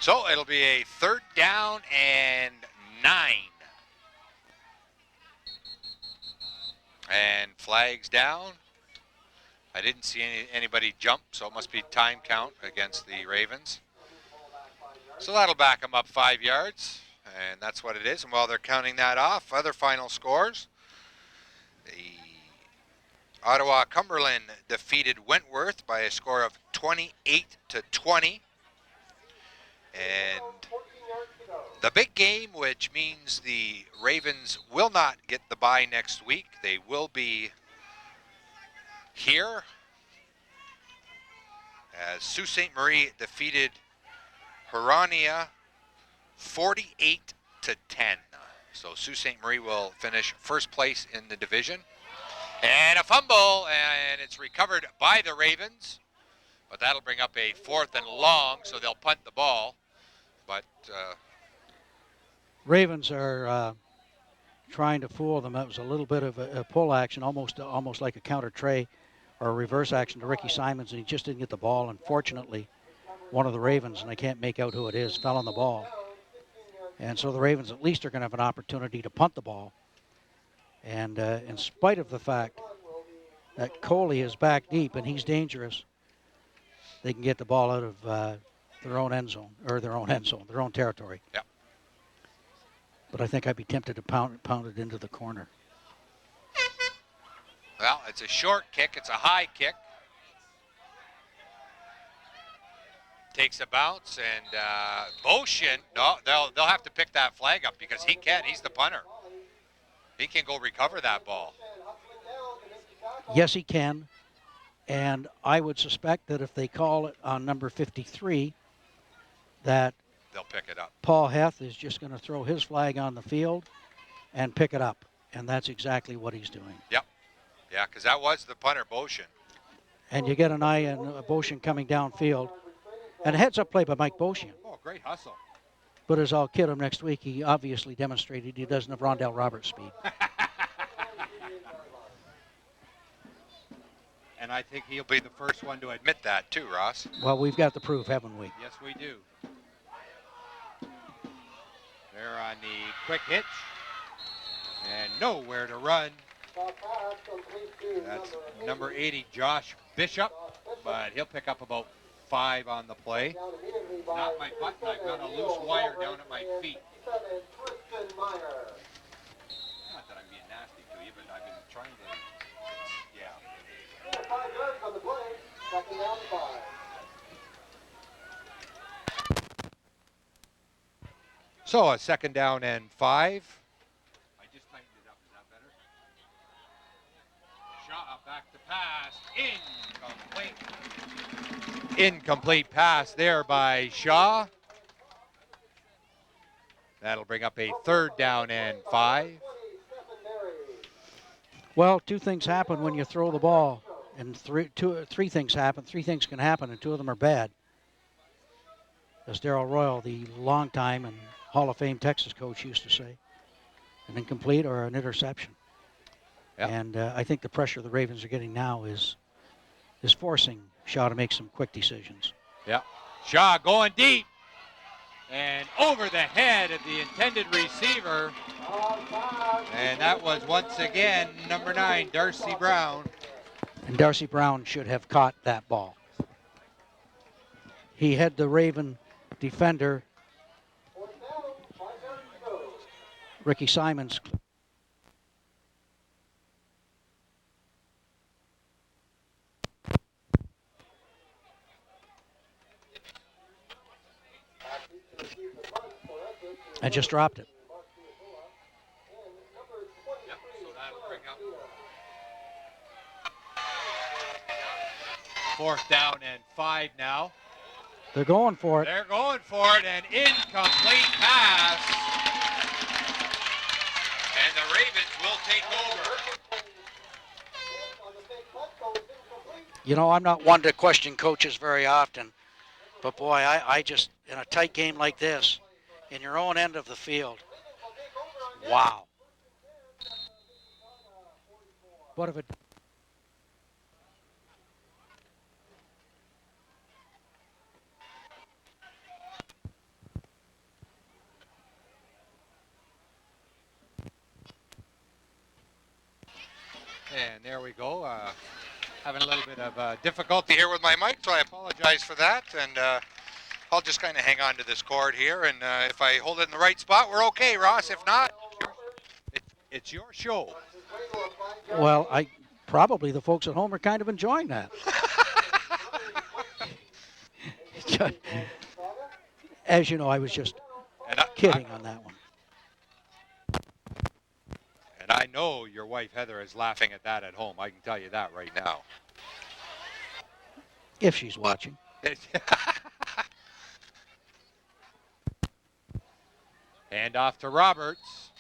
S4: So it'll be a 3rd down and 9. And flags down. I didn't see anybody jump, so it must be time count against the Ravens. So that'll back them up 5 yards, and that's what it is. And while they're counting that off, other final scores. The Ottawa Cumberland defeated Wentworth by a score of 28-20. And the big game, which means the Ravens will not get the bye next week. They will be here as Sault Ste. Marie defeated Huronia 48-10. So Sault Ste. Marie will finish first place in the division. And a fumble, and it's recovered by the Ravens. But that'll bring up a 4th and long, so they'll punt the ball. But
S1: Ravens are trying to fool them. That was a little bit of a pull action, almost like a counter tray or a reverse action to Ricky Simons, and he just didn't get the ball. Unfortunately, one of the Ravens, and I can't make out who it is, fell on the ball. And so the Ravens at least are going to have an opportunity to punt the ball. And in spite of the fact that Coley is back deep and he's dangerous, they can get the ball out of their own end zone, their own territory.
S4: Yep.
S1: But I think I'd be tempted to pound it into the corner.
S4: Well, it's a short kick. It's a high kick. Takes a bounce, and Boshin, no, they'll have to pick that flag up because he can. He's the punter. He can go recover that ball.
S1: Yes, he can. And I would suspect that if they call it on number 53, that
S4: They'll pick it up.
S1: Paul Heth is just going to throw his flag on the field and pick it up. And that's exactly what he's doing.
S4: Yep. Yeah, because that was the punter, Boshin.
S1: And you get an eye on Boshin coming downfield. And a heads-up play by Mike Boshin.
S6: Oh, great hustle.
S1: But as I'll kid him next week, he obviously demonstrated he doesn't have Rondell Roberts' speed.
S6: And I think he'll be the first one to admit
S4: That too, Ross.
S1: Well, we've got the proof, haven't we?
S6: Yes, we do. They're on the quick hitch. And nowhere to run. That's number 80, Josh Bishop. But he'll pick up about 5 on the play. Not my button. I've got a loose wire down at my feet. Not that I'm being nasty to you, but I've been trying to. Yeah.
S5: 5 yards on the play. 2nd down and 5.
S6: So a 2nd down and 5. I just tightened it up. Is that better? Shaw back to pass. Incomplete. Incomplete pass there by Shaw. That'll bring up a 3rd down and 5.
S1: Well, 2 things happen when you throw the ball. And three things happen. 3 things can happen, and 2 of them are bad. As Darrell Royal, the longtime and Hall of Fame Texas coach, used to say, an incomplete or an interception.
S6: Yep.
S1: And I think the pressure the Ravens are getting now is forcing Shaw to make some quick decisions.
S6: Yeah. Shaw going deep. And over the head of the intended receiver. And that was once again number 9, Darcy Brown.
S1: And Darcy Brown should have caught that ball. He had the Raven defender, Ricky Simons. I just dropped it.
S6: Yep, so that'll bring up 4th down and 5 now.
S1: They're going for it.
S6: They're going for it, an incomplete pass.
S4: And the Ravens will take over.
S1: You know, I'm not one to question coaches very often, but boy, I just, in a tight game like this, in your own end of the field, wow. What if it...
S6: And there we go. Having a little bit of difficulty here with my mic, so I apologize for that. And I'll just kind of hang on to this cord here. And if I hold it in the right spot, we're okay, Ross. If not, it's your show.
S1: Well, probably the folks at home are kind of enjoying that. As you know, I was just kidding on that one.
S6: And I know your wife, Heather, is laughing at that at home. I can tell you that right now.
S1: If she's watching.
S6: Hand off to Roberts.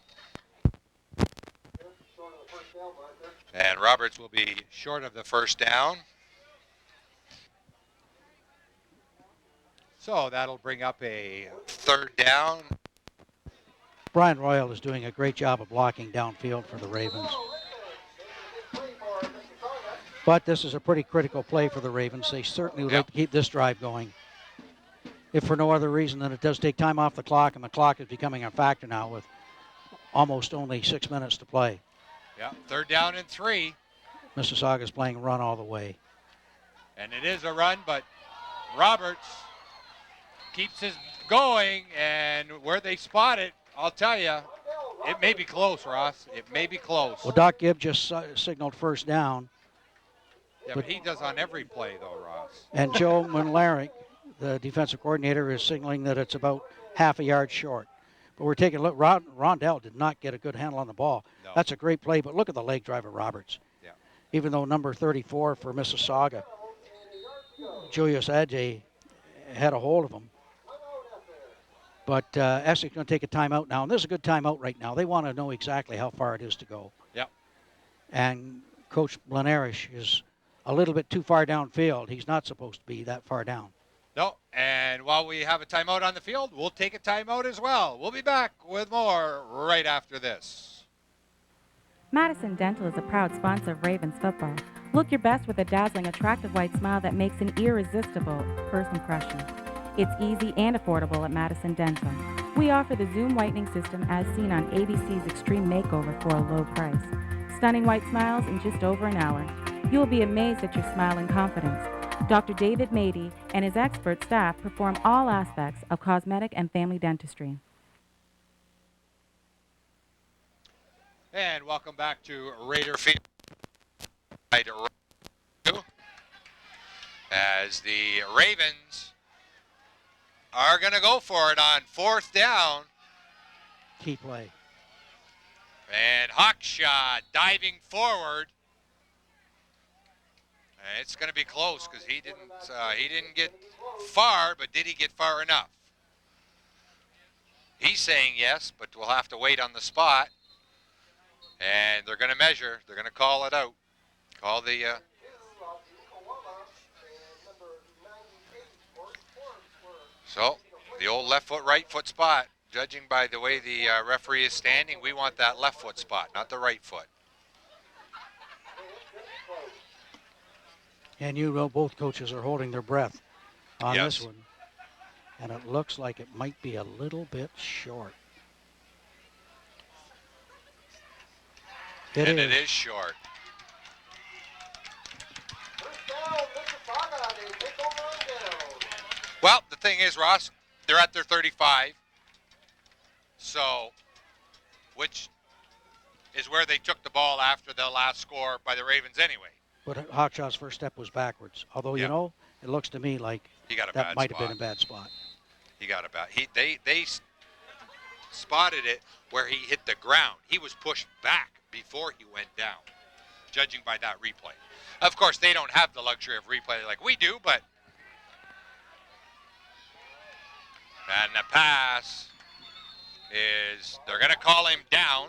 S6: And Roberts will be short of the first down. So that'll bring up a third down.
S1: Brian Royal is doing a great job of blocking downfield for the Ravens. But this is a pretty critical play for the Ravens. They certainly would like to keep this drive going. If for no other reason than it does take time off the clock, and the clock is becoming a factor now with almost only 6 minutes to play.
S6: Yeah, third down and 3.
S1: Mississauga's playing run all the way.
S6: And it is a run, but Roberts keeps his going, and where they spot it, I'll tell you, it may be close, Ross. It may be close.
S1: Well, Doc Gibb just signaled first down.
S6: Yeah, but he does on every play, though, Ross.
S1: And Joe Munlaric, the defensive coordinator, is signaling that it's about half a yard short. But we're taking a look. Rondell did not get a good handle on the ball.
S6: No.
S1: That's a great play, but look at the leg drive of Roberts.
S6: Yeah.
S1: Even though number 34 for Mississauga, Julius Adjei, had a hold of him. But Essex is going to take a timeout now, and this is a good timeout right now. They want to know exactly how far it is to go.
S6: Yep.
S1: And Coach Blenarish is a little bit too far downfield. He's not supposed to be that far down.
S6: No, and while we have a timeout on the field, we'll take a timeout as well. We'll be back with more right after this.
S7: Madison Dental is a proud sponsor of Ravens football. Look your best with a dazzling, attractive white smile that makes an irresistible first impression. It's easy and affordable at Madison Dental. We offer the Zoom whitening system as seen on ABC's Extreme Makeover for a low price. Stunning white smiles in just over an hour. You will be amazed at your smile and confidence. Dr. David Mady and his expert staff perform all aspects of cosmetic and family dentistry.
S6: And welcome back to Raider Field. As the Ravens are going to go for it on fourth down.
S1: Key play.
S6: And Hawkshaw diving forward. And it's going to be close because he didn't get far, but did he get far enough? He's saying yes, but we'll have to wait on the spot. And they're going to measure. They're going to call it out. Call the... So, the old left foot, right foot spot. Judging by the way the referee is standing, we want that left foot spot, not the right foot.
S1: And you know both coaches are holding their breath on
S6: Yes.
S1: this one. And it looks like it might be a little bit short.
S6: It is short. Well, the thing is, Ross, they're at their 35. So, which is where they took the ball after the last score by the Ravens anyway.
S1: But Hawkshaw's first step was backwards. Although, you know, it looks to me like
S6: He got a
S1: that
S6: bad
S1: might have
S6: spot.
S1: been a bad spot.
S6: He got a bad. They spotted it where he hit the ground. He was pushed back before he went down, judging by that replay. Of course, they don't have the luxury of replay like we do, but and the pass is, they're going to call him down,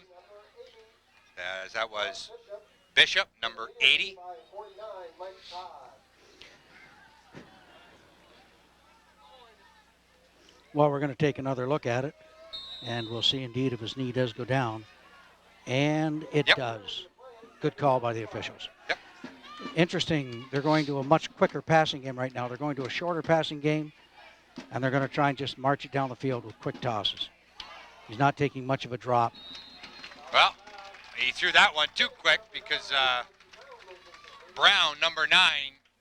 S6: as that was Bishop, number 80.
S1: Well, we're going to take another look at it, and we'll see indeed if his knee does go down. And it does. Good call by the officials.
S6: Yep.
S1: Interesting, they're going to a much quicker passing game right now. They're going to a shorter passing game, and they're going to try and just march it down the field with quick tosses. He's not taking much of a drop.
S6: Well, he threw that one too quick because Brown, number 9,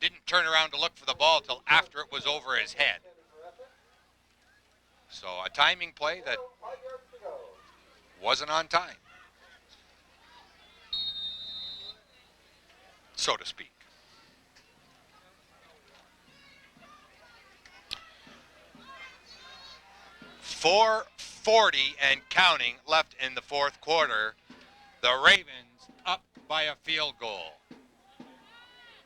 S6: didn't turn around to look for the ball till after it was over his head. So a timing play that wasn't on time, so to speak. .440 and counting left in the fourth quarter. The Ravens up by a field goal.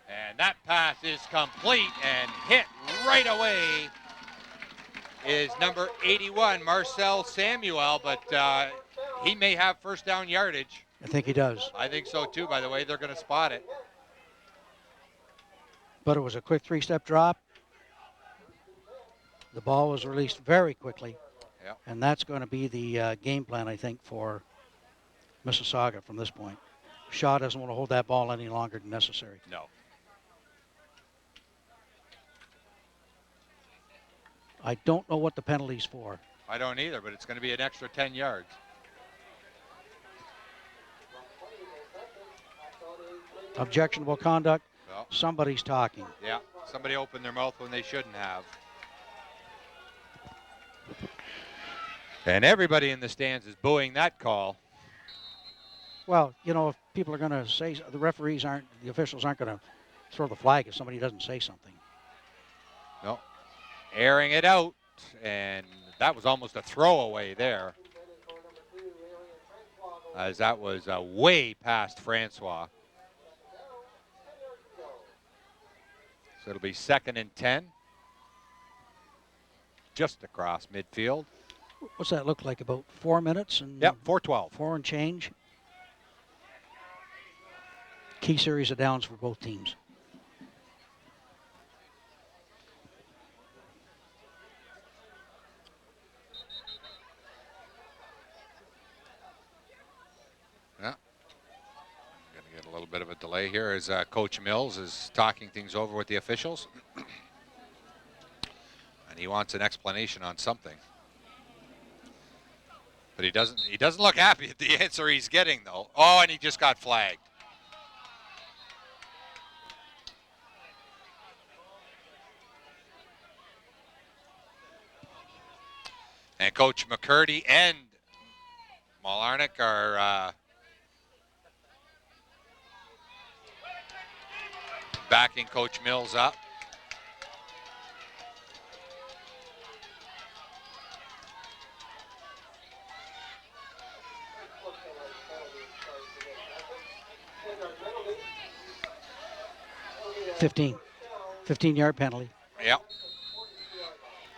S6: And that pass is complete and hit right away is number 81, Marcel Samuel, but he may have first down yardage.
S1: I think he does.
S6: I think so too, by the way. They're going to spot it.
S1: But it was a quick 3-step drop. The ball was released very quickly.
S6: Yep.
S1: And that's going to be the game plan, I think, for Mississauga from this point. Shaw doesn't want to hold that ball any longer than necessary.
S6: No.
S1: I don't know what the penalty's for.
S6: I don't either, but it's going to be an extra 10 yards.
S1: Objectionable conduct.
S6: Well,
S1: somebody's talking.
S6: Yeah, somebody opened their mouth when they shouldn't have. And everybody in the stands is booing that call.
S1: Well, you know, if people are going to say, the officials aren't going to throw the flag if somebody doesn't say something.
S6: No. Airing it out, and that was almost a throwaway there, as that was way past Francois. So it'll be 2nd and 10, just across midfield.
S1: What's that look like? About 4 minutes? And
S6: Yep, 4:12.
S1: 4 and change. Key series of downs for both teams.
S6: Yeah. Going to get a little bit of a delay here as Coach Mills is talking things over with the officials. And he wants an explanation on something. But he doesn't look happy at the answer he's getting, though. Oh, and he just got flagged. And Coach McCurdy and Malarnik are backing Coach Mills up.
S1: $15. 15-yard penalty.
S6: Yep.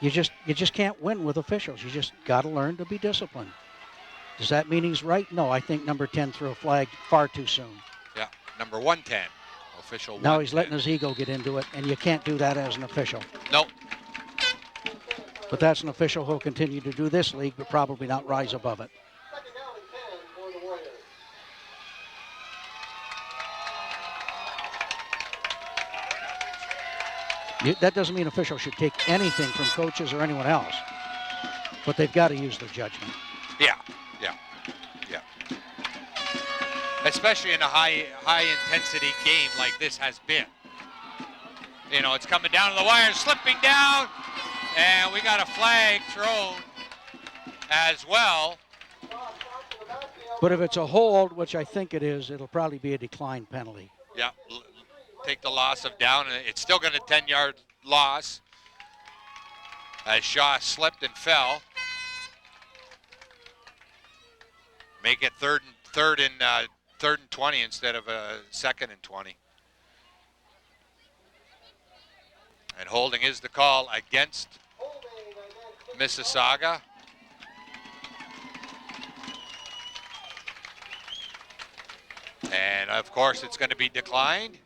S1: You just can't win with officials. You just got to learn to be disciplined. Does that mean he's right? No, I think number 10 threw a flag far too soon.
S6: Yeah, number 110, official 110.
S1: Now he's letting his ego get into it, and you can't do that as an official.
S6: Nope.
S1: But that's an official who'll continue to do this league, but probably not rise above it. That doesn't mean officials should take anything from coaches or anyone else, but they've got to use their judgment.
S6: Yeah. Especially in a high intensity game like this has been. You know, it's coming down to the wire, slipping down, and we got a flag thrown as well.
S1: But if it's a hold, which I think it is, it'll probably be a decline penalty.
S6: Yeah, take the loss of down, and it's still going to 10-yard loss as Shaw slipped and fell. Make it third and 20 instead of a 2nd and 20. And holding is the call against Mississauga. And of course it's going to be declined.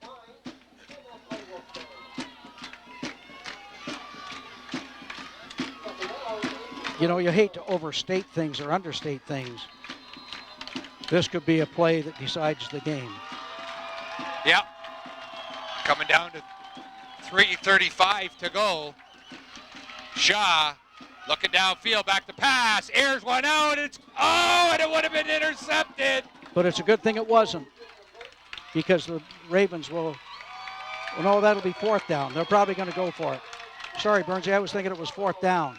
S1: You know, you hate to overstate things or understate things. This could be a play that decides the game.
S6: Yep. Coming down to 3:35 to go. Shaw looking downfield, back to pass, airs one out, and it would have been intercepted.
S1: But it's a good thing it wasn't, because the Ravens will Well, no, that'll be 4th down. They're probably going to go for it. Sorry, Burnsy, I was thinking it was 4th down.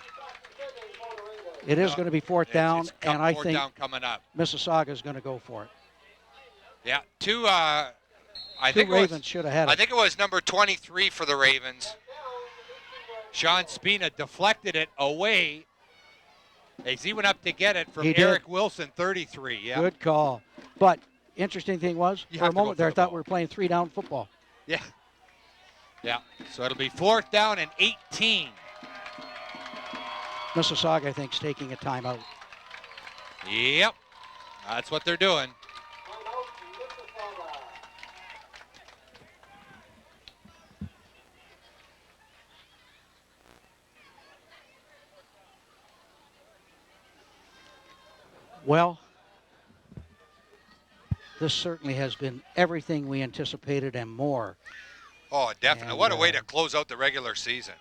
S1: It is going to be 4th down,
S6: It's
S1: and I
S6: fourth
S1: think
S6: down coming up.
S1: Mississauga is going to go for it.
S6: Yeah,
S4: I
S1: Two
S4: think
S1: Ravens should have had
S4: I
S1: it.
S4: think it was number 23 for the Ravens.
S6: Sean Spina deflected it away as he went up to get it from
S1: He did.
S6: Eric Wilson, 33. Yeah.
S1: Good call. But interesting thing was,
S6: You
S1: for a
S6: have to go
S1: moment there, I
S6: for the
S1: thought
S6: ball.
S1: we were playing 3-down football.
S6: Yeah. Yeah. So it'll be 4th down and 18.
S1: Mississauga, I think, is taking a timeout.
S6: Yep. That's what they're doing.
S1: Well, this certainly has been everything we anticipated and more.
S4: Oh, definitely.
S1: And,
S4: What a way to close out the regular season.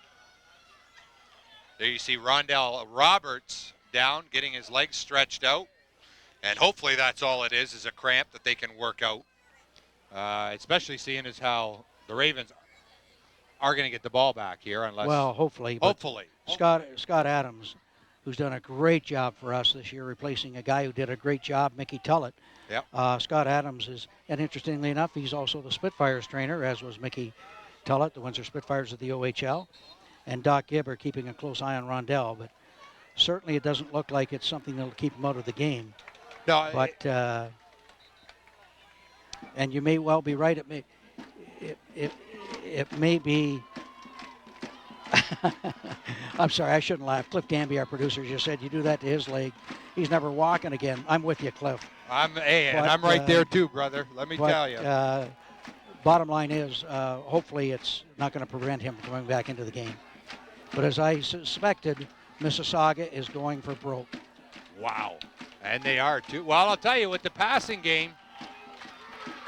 S4: There you see Rondell Roberts down, getting his legs stretched out. And hopefully that's all it is a cramp that they can work out.
S6: Especially seeing as how the Ravens are going to get the ball back here unless.
S1: Well, hopefully. But
S6: Hopefully.
S1: Scott Adams, who's done a great job for us this year, replacing a guy who did a great job, Mickey Tullett.
S6: Yep.
S1: Scott Adams is, and interestingly enough, he's also the Spitfires trainer, as was Mickey Tullett, the Windsor Spitfires of the OHL. And Doc Gibb are keeping a close eye on Rondell, but certainly it doesn't look like it's something that'll keep him out of the game.
S6: No.
S1: But and you may well be right. It may be. I'm sorry, I shouldn't laugh. Cliff Danby, our producer, just said you do that to his leg, he's never walking again. I'm with you, Cliff.
S6: And I'm right there too, brother. Let me tell you.
S1: Bottom line is, hopefully it's not going to prevent him from coming back into the game. But as I suspected, Mississauga is going for broke.
S6: Wow. And they are too. Well, I'll tell you, with the passing game,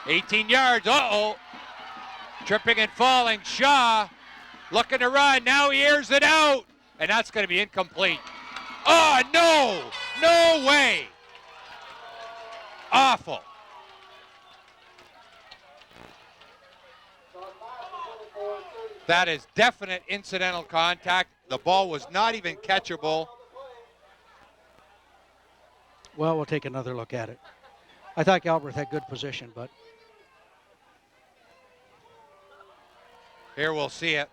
S6: 18 yards. Uh-oh. Tripping and falling. Shaw looking to run. Now he airs it out. And that's going to be incomplete. Oh, no. No way. Awful. That is definite incidental contact. The ball was not even catchable.
S1: Well, we'll take another look at it. I thought Galbraith had good position, but
S6: Here we'll see it.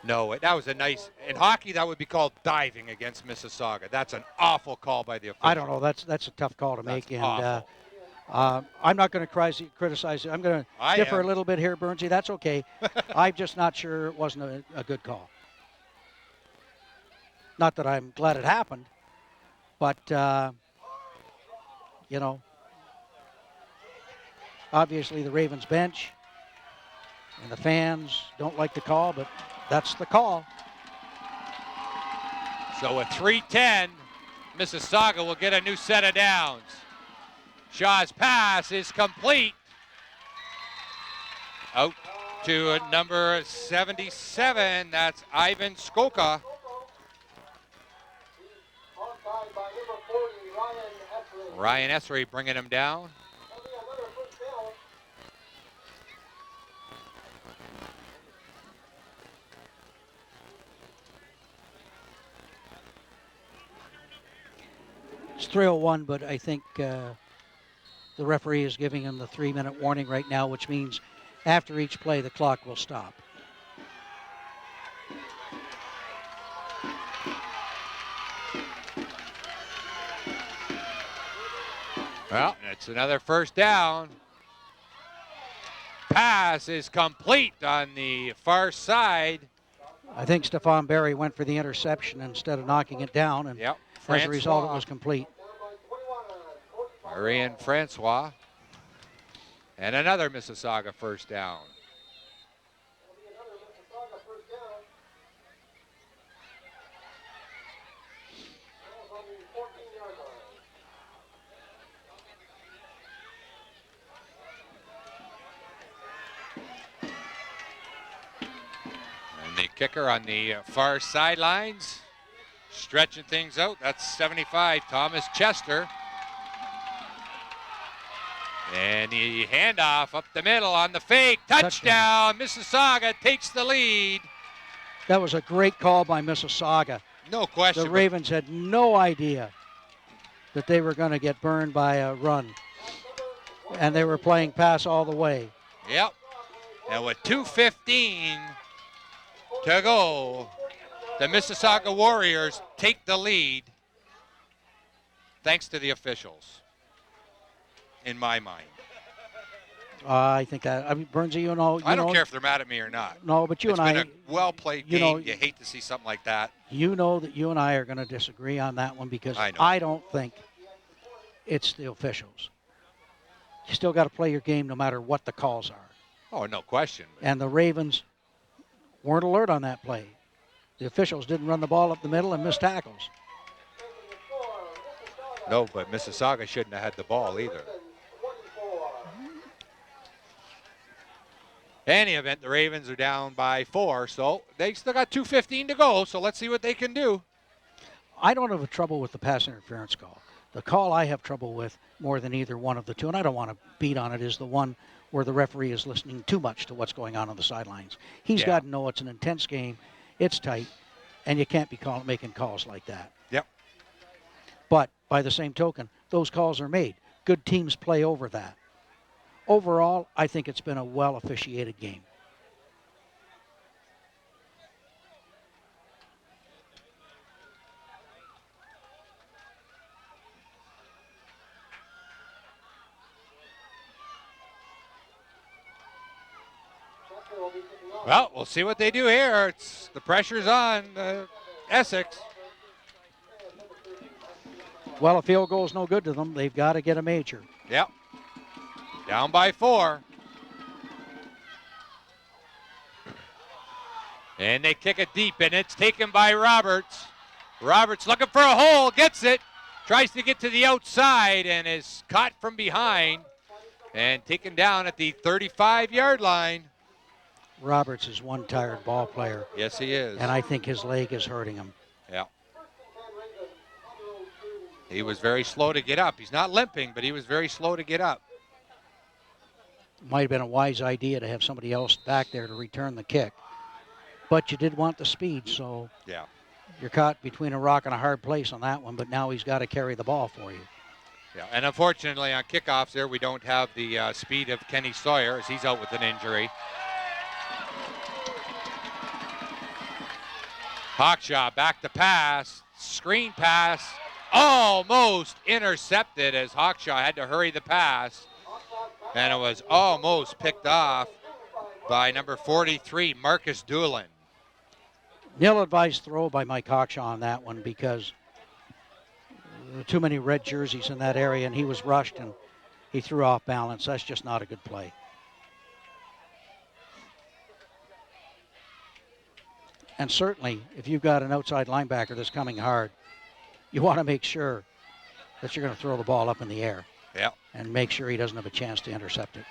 S6: No, that was a nice, in hockey that would be called diving against Mississauga. That's an awful call by the official.
S1: I don't know. That's a tough call to make.
S6: That's
S1: And
S6: awful.
S1: I'm not going to criticize it. I'm going to differ a little bit here, Burnsy. That's okay. I'm just not sure it wasn't a good call. Not that I'm glad it happened, but, you know, obviously the Ravens bench and the fans don't like the call, but that's the call.
S6: So with 3:10, Mississauga will get a new set of downs. Shaw's pass is complete. Out to number 77. That's Ivan Skoka. Ryan Essery bringing him down.
S1: It's 3:01, but I think the referee is giving him the 3-minute warning right now, which means after each play, the clock will stop.
S6: Well, it's another first down. Pass is complete on the far side.
S1: I think Stephon Barry went for the interception instead of knocking it down, and as a result, it was complete.
S6: Marian Francois. And another Mississauga first down. And the kicker on the far sidelines. Stretching things out. That's 75, Thomas Chester. And the handoff up the middle on the fake. Touchdown. Mississauga takes the lead.
S1: That was a great call by Mississauga.
S6: No question.
S1: The Ravens had no idea that they were going to get burned by a run. And they were playing pass all the way.
S6: Yep. And with 2:15 to go, the Mississauga Warriors take the lead thanks to the officials, in my mind.
S1: I think that, Burnsy, you know.
S6: I don't care if they're mad at me or not.
S1: No, but you
S6: it's
S1: and I.
S6: It's been a well-played game. You hate to see something like that.
S1: You know that you and I are going to disagree on that one because I don't think it's the officials. You still got to play your game no matter what the calls are.
S6: Oh, no question.
S1: And the Ravens weren't alert on that play. The officials didn't run the ball up the middle and missed tackles.
S6: No, but Mississauga shouldn't have had the ball either. In any event, the Ravens are down by 4, so they still got 2:15 to go, so let's see what they can do.
S1: I don't have a trouble with the pass interference call. The call I have trouble with more than either one of the two, and I don't want to beat on it, is the one where the referee is listening too much to what's going on the sidelines. He's got to know it's an intense game, it's tight, and you can't be making calls like that.
S6: Yep.
S1: But by the same token, those calls are made. Good teams play over that. Overall, I think it's been a well-officiated game.
S6: Well, we'll see what they do here. The pressure's on Essex.
S1: Well, a field goal is no good to them. They've got to get a major.
S6: Yep. Down by 4. And they kick it deep, and it's taken by Roberts. Roberts looking for a hole, gets it, tries to get to the outside, and is caught from behind and taken down at the 35-yard line.
S1: Roberts is one tired ball player.
S6: Yes, he is.
S1: And I think his leg is hurting him.
S6: Yeah. He was very slow to get up. He's not limping, but he was very slow to get up.
S1: Might have been a wise idea to have somebody else back there to return the kick. But you did want the speed, so
S6: yeah,
S1: you're caught between a rock and a hard place on that one, but now he's got to carry the ball for you.
S6: Yeah, and unfortunately on kickoffs there, we don't have the speed of Kenny Sawyer as he's out with an injury. Hawkshaw back to pass, screen pass, almost intercepted as Hawkshaw had to hurry the pass. And it was almost picked off by number 43, Marcus Doolin.
S1: Ill-advised throw by Mike Hawkshaw on that one because too many red jerseys in that area, and he was rushed and he threw off balance. That's just not a good play. And certainly, if you've got an outside linebacker that's coming hard, you want to make sure that you're going to throw the ball up in the air.
S6: Yeah.
S1: And make sure he doesn't have a chance to intercept it.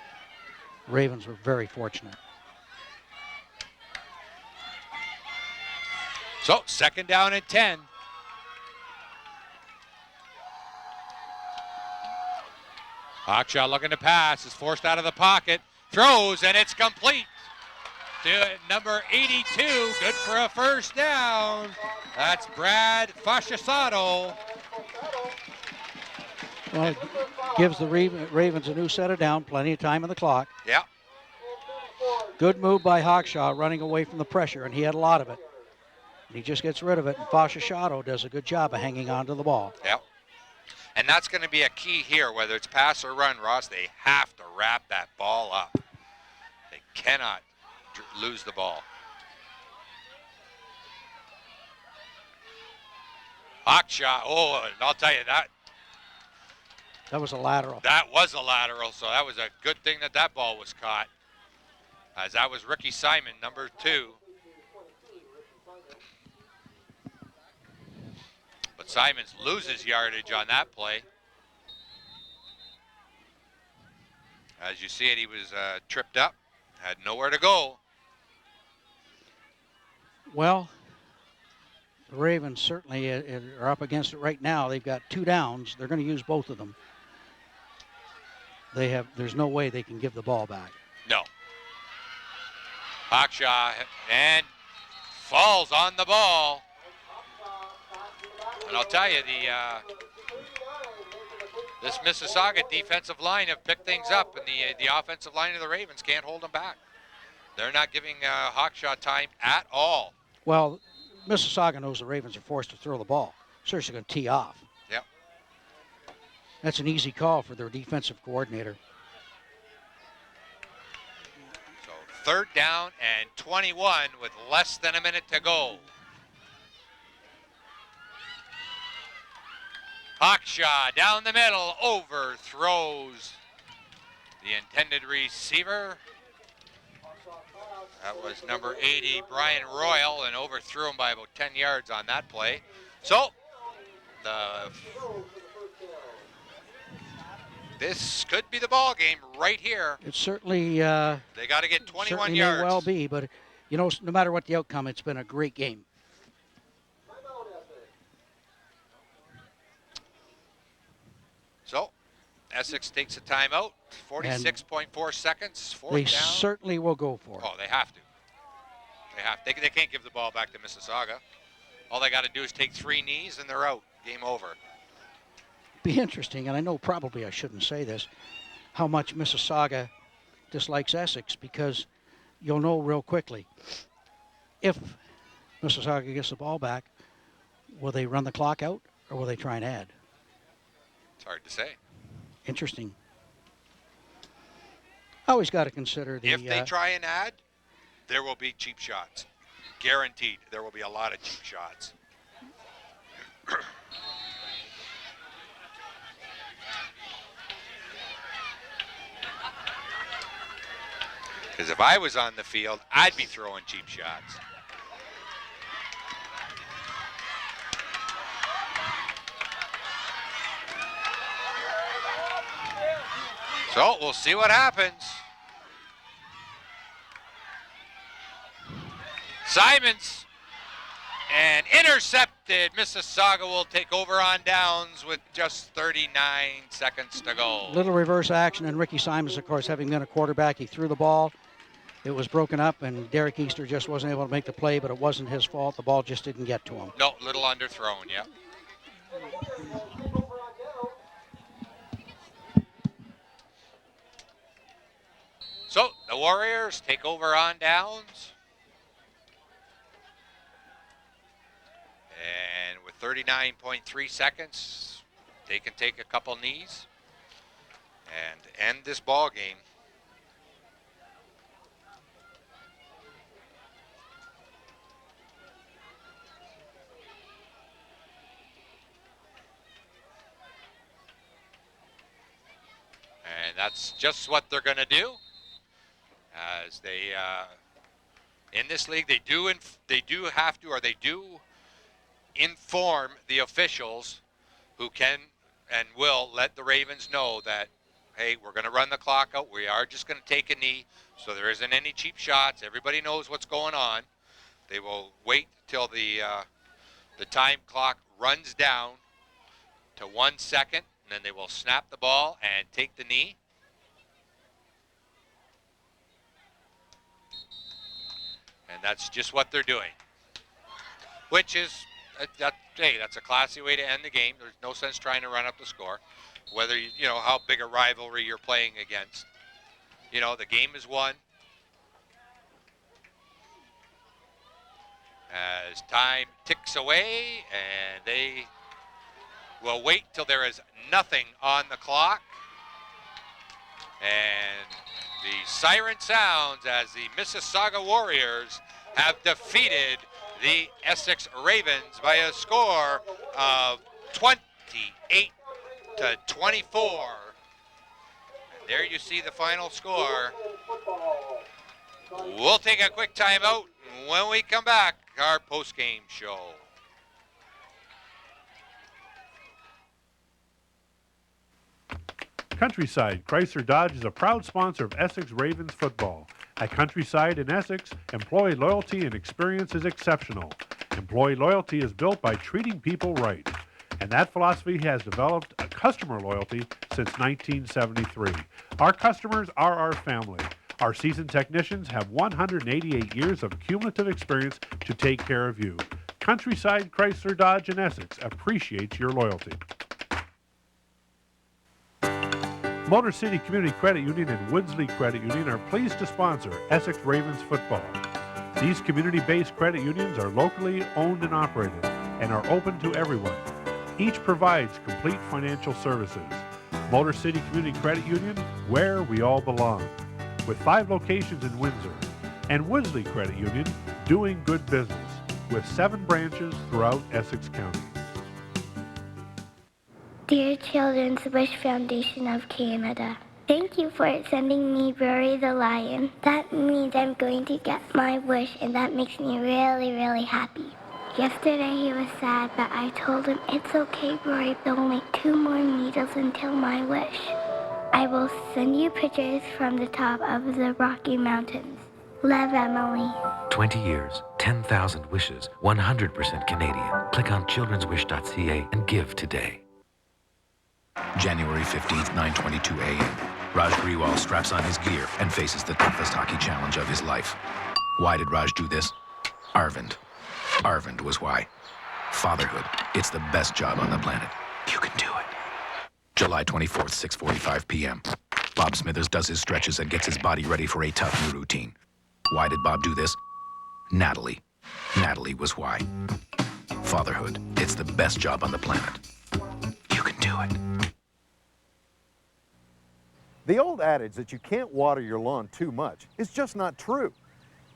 S1: Ravens were very fortunate.
S6: So, 2nd down and 10. Hawkshaw looking to pass, is forced out of the pocket, throws, and it's complete to number 82. Good for a 1st down. That's Brad Fascisato.
S1: Well, it gives the Ravens a new set of down, plenty of time on the clock.
S6: Yeah.
S1: Good move by Hawkshaw running away from the pressure, and he had a lot of it. And he just gets rid of it, and Fascisato does a good job of hanging on to the ball.
S6: Yep. And that's going to be a key here, whether it's pass or run, Ross. They have to wrap that ball up. They cannot lose the ball. Hawkshaw, oh, and I'll tell you that.
S1: That was a lateral.
S6: That was a lateral, so that was a good thing that that ball was caught. As that was Ricky Simon, number 2. But Simons loses yardage on that play. As you see it, he was tripped up, had nowhere to go.
S1: Well, The Ravens certainly are up against it right now. They've got 2 downs. They're going to use both of them. There's no way they can give the ball back.
S6: No. Hawkshaw and falls on the ball. And I'll tell you, this Mississauga defensive line have picked things up, and the offensive line of the Ravens can't hold them back. They're not giving Hawkshaw time at all.
S1: Well, Mississauga knows the Ravens are forced to throw the ball. So they're going to tee off.
S6: Yep.
S1: That's an easy call for their defensive coordinator.
S6: So 3rd down and 21 with less than a minute to go. Hawkshaw down the middle, overthrows the intended receiver. That was number 80, Brian Royal, and overthrew him by about 10 yards on that play. So, this could be the ball game right here.
S1: It certainly
S6: They got to get 21
S1: certainly
S6: yards.
S1: may well be, but you know, no matter what the outcome, it's been a great game.
S6: So, Essex takes a timeout. 46.4 seconds. 4th
S1: They
S6: down.
S1: certainly will go for it.
S6: Oh, they have to. They can't give the ball back to Mississauga. All they got to do is take 3 knees and they're out. Game over.
S1: Be interesting, and I know probably I shouldn't say this, how much Mississauga dislikes Essex, because you'll know real quickly. If Mississauga gets the ball back, will they run the clock out or will they try and add?
S6: It's hard to say.
S1: Interesting. Always got to consider the...
S6: If they try and add, there will be cheap shots. Guaranteed, there will be a lot of cheap shots. Because if I was on the field, I'd be throwing cheap shots. So we'll see what happens. Simons and intercepted. Mississauga will take over on downs with just 39 seconds to go.
S1: Little reverse action, and Ricky Simons, of course, having been a quarterback, he threw the ball. It was broken up, and Derek Easter just wasn't able to make the play, but it wasn't his fault. The ball just didn't get to him.
S6: No, little underthrown, yeah. So the Warriors take over on downs. And with 39.3 seconds, they can take a couple knees and end this ball game. And that's just what they're going to do. As they, in this league, they do have to, or they do inform the officials who can and will let the Ravens know that, hey, we're going to run the clock out. We are just going to take a knee, so there isn't any cheap shots. Everybody knows what's going on. They will wait till the time clock runs down to 1 second, and then they will snap the ball and take the knee. And that's just what they're doing, which is, hey, that's a classy way to end the game. There's no sense trying to run up the score, whether you know how big a rivalry you're playing against. You know, the game is won. As time ticks away, and they will wait till there is nothing on the clock. And the siren sounds as the Mississauga Warriors have defeated the Essex Ravens by a score of 28-24. And there you see the final score. We'll take a quick timeout. When we come back, our post-game show.
S8: Countryside Chrysler Dodge is a proud sponsor of Essex Ravens football. At Countryside in Essex, employee loyalty and experience is exceptional. Employee loyalty is built by treating people right, and that philosophy has developed a customer loyalty since 1973. Our customers are our family. Our seasoned technicians have 188 years of cumulative experience to take care of you. Countryside Chrysler Dodge in Essex appreciates your loyalty. Motor City Community Credit Union and Woodsley Credit Union are pleased to sponsor Essex Ravens football. These community-based credit unions are locally owned and operated and are open to everyone. Each provides complete financial services. Motor City Community Credit Union, where we all belong. With 5 locations in Windsor, and Woodsley Credit Union, doing good business, with 7 branches throughout Essex County.
S9: Dear Children's Wish Foundation of Canada, thank you for sending me Rory the Lion. That means I'm going to get my wish, and that makes me really, really happy. Yesterday he was sad, but I told him it's okay, Rory, only 2 more needles until my wish. I will send you pictures from the top of the Rocky Mountains. Love, Emily.
S10: 20 years, 10,000 wishes, 100% Canadian. Click on childrenswish.ca and give today.
S11: January 15th, 9:22 a.m. Raj Grewal straps on his gear and faces the toughest hockey challenge of his life. Why did Raj do this? Arvind. Arvind was why. Fatherhood. It's the best job on the planet. You can do it. July 24th, 6:45 p.m. Bob Smithers does his stretches and gets his body ready for a tough new routine. Why did Bob do this? Natalie. Natalie was why. Fatherhood. It's the best job on the planet. You can do it.
S12: The old adage that you can't water your lawn too much is just not true.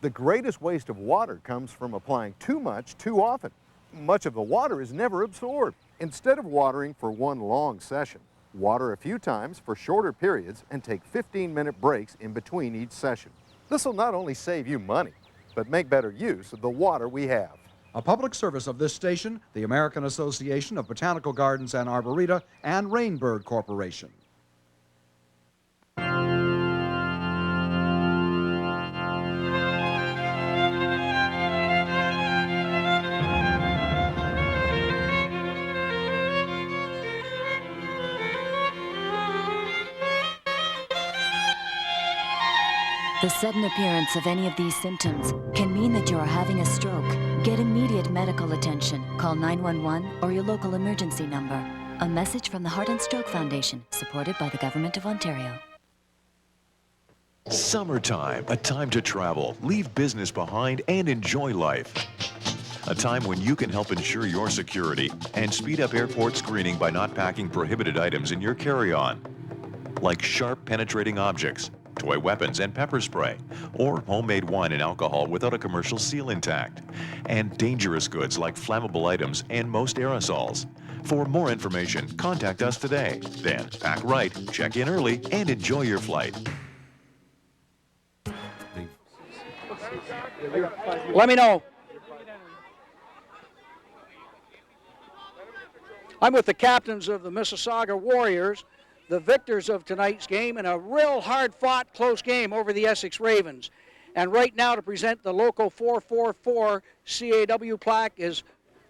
S12: The greatest waste of water comes from applying too much too often. Much of the water is never absorbed. Instead of watering for one long session, water a few times for shorter periods and take 15-minute breaks in between each session. This will not only save you money, but make better use of the water we have.
S13: A public service of this station, the American Association of Botanical Gardens and Arboreta, and Rainbird Corporation.
S14: The sudden appearance of any of these symptoms can mean that you are having a stroke. Get immediate medical attention. Call 911 or your local emergency number. A message from the Heart and Stroke Foundation, supported by the Government of Ontario.
S15: Summertime, a time to travel, leave business behind, and enjoy life. A time when you can help ensure your security and speed up airport screening by not packing prohibited items in your carry-on, like sharp penetrating objects, toy weapons and pepper spray, or homemade wine and alcohol without a commercial seal intact, and dangerous goods like flammable items and most aerosols. For more information, contact us today. Then, pack right, check in early, and enjoy your flight.
S1: Let me know. I'm with the captains of the Mississauga Warriors, the victors of tonight's game, in a real hard-fought, close game over the Essex Ravens. And right now, to present the local 444 CAW plaque is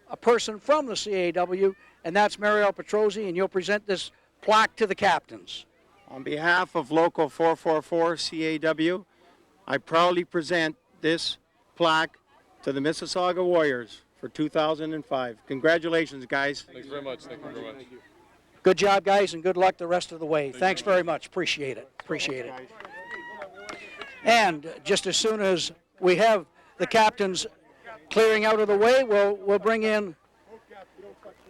S1: a person from the CAW, and that's Mariel Petrozzi, and you'll present this plaque to the captains.
S16: On behalf of local 444 CAW, I proudly present this plaque to the Mississauga Warriors for 2005. Congratulations, guys.
S17: Thanks very much. Thank you very much.
S1: Good job, guys, and good luck the rest of the way. Thanks very much. Appreciate it. Appreciate it. And just as soon as we have the captains clearing out of the way, we'll bring in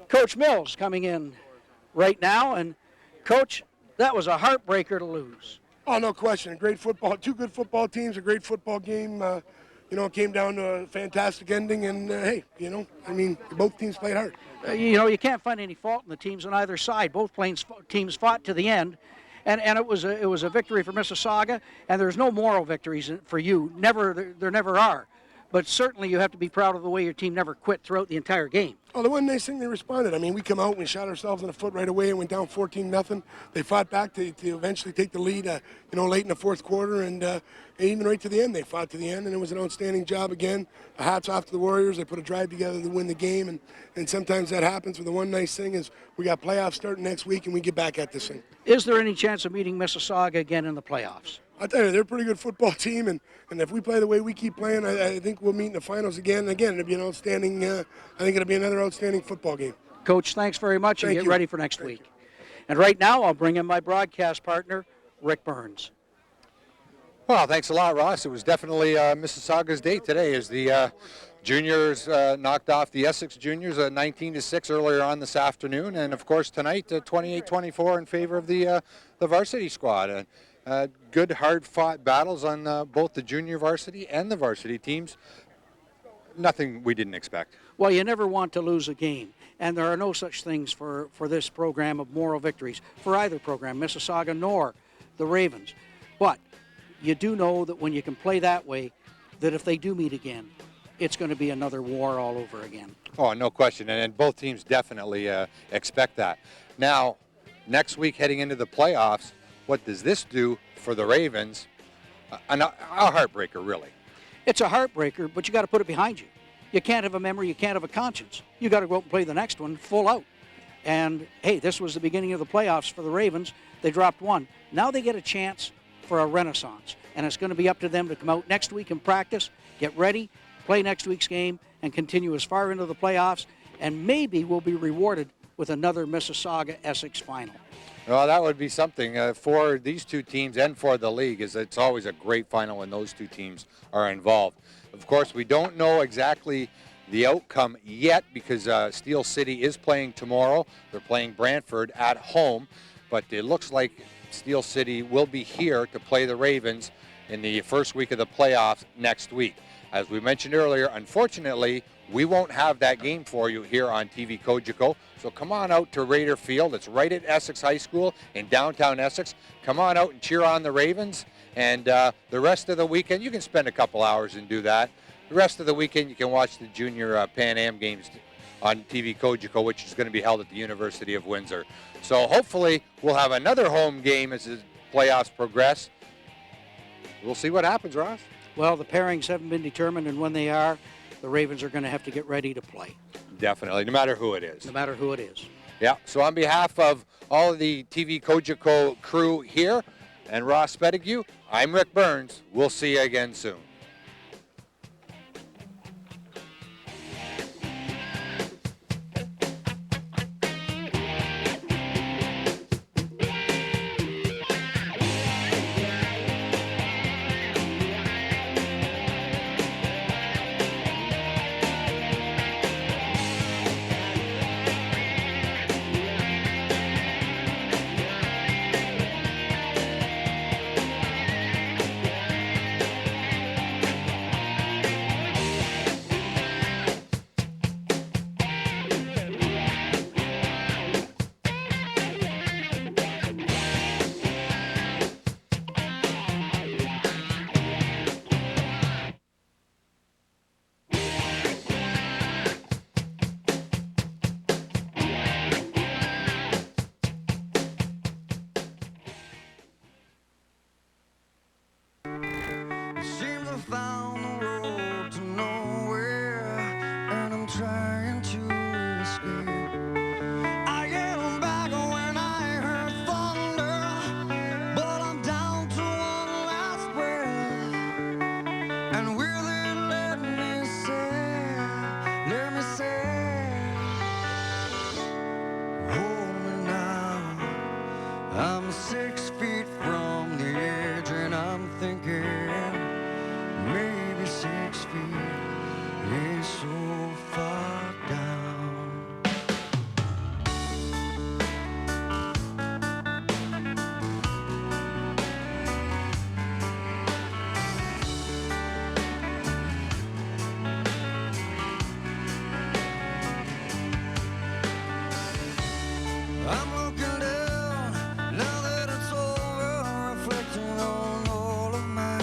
S1: Coach Mills coming in right now. And, Coach, that was a heartbreaker to lose.
S18: Oh, no question. A great football, 2 good football teams, a great football game. It came down to a fantastic ending, and hey, both teams played hard.
S1: You can't find any fault in the teams on either side. Both teams fought to the end, and it was a victory for Mississauga. And there's no moral victories for you. There never are. but certainly you have to be proud of the way your team never quit throughout the entire game.
S18: Oh, the one nice thing they responded. I mean, we come out and we shot ourselves in the foot right away and went down 14-0. They fought back to eventually take the lead, late in the fourth quarter, and even right to the end, they fought to the end, and it was an outstanding job again. Hats off to the Warriors. They put a drive together to win the game, and sometimes that happens. But the one nice thing is we got playoffs starting next week, and we get back at this thing.
S1: Is there any chance of meeting Mississauga again in the playoffs?
S18: I tell you, they're a pretty good football team, and if we play the way we keep playing, I think we'll meet in the finals again. And again, it'll be an outstanding. I think it'll be another outstanding football game.
S1: Coach, thanks very much, and
S18: Thank
S1: get
S18: you.
S1: ready for next week. And right now, I'll bring in my broadcast partner, Rick Burns.
S17: Well, thanks a lot, Ross. It was definitely Mississauga's day today as the juniors knocked off the Essex juniors 19-6 earlier on this afternoon, and of course tonight 28-24 in favor of the varsity squad. Good, hard-fought battles on both the junior varsity and the varsity teams. Nothing we didn't expect.
S1: Well, you never want to lose a game, and there are no such things for this program of moral victories, for either program, Mississauga nor the Ravens. But you do know that when you can play that way, that if they do meet again, it's going to be another war all over again.
S17: Oh, no question, and both teams definitely expect that. Now, next week heading into the playoffs, what does this do for the Ravens? A heartbreaker, really.
S1: It's a heartbreaker, but you got to put it behind you. You can't have a memory, you can't have a conscience. You got to go out and play the next one full out. And hey, this was the beginning of the playoffs for the Ravens. They dropped one. Now they get a chance for a renaissance, and it's going to be up to them to come out next week and practice, get ready, play next week's game, and continue as far into the playoffs, and maybe we'll be rewarded with another Mississauga-Essex final.
S17: Well, that would be something for these two teams and for the league. It's always a great final when those two teams are involved. Of course, we don't know exactly the outcome yet because Steel City is playing tomorrow. They're playing Brantford at home, but it looks like Steel City will be here to play the Ravens in the first week of the playoffs next week. As we mentioned earlier, unfortunately, we won't have that game for you here on TV Cogeco. So come on out to Raider Field. It's right at Essex High School in downtown Essex. Come on out and cheer on the Ravens. And the rest of the weekend, you can spend a couple hours and do that. The rest of the weekend, you can watch the junior Pan Am games on TV Cogeco, which is going to be held at the University of Windsor. So hopefully we'll have another home game as the playoffs progress. We'll see what happens, Ross.
S1: Well, the pairings haven't been determined, and when they are, the Ravens are going to have to get ready to play.
S17: Definitely, no matter who it is.
S1: No matter who it is.
S17: Yeah, so on behalf of all of the TV Cogeco crew here and Ross Pettigrew, I'm Rick Burns. We'll see you again soon.
S19: I'm 6 feet from the edge and I'm thinking maybe 6 feet is so far down. I'm looking down now that it's over, reflecting on all of my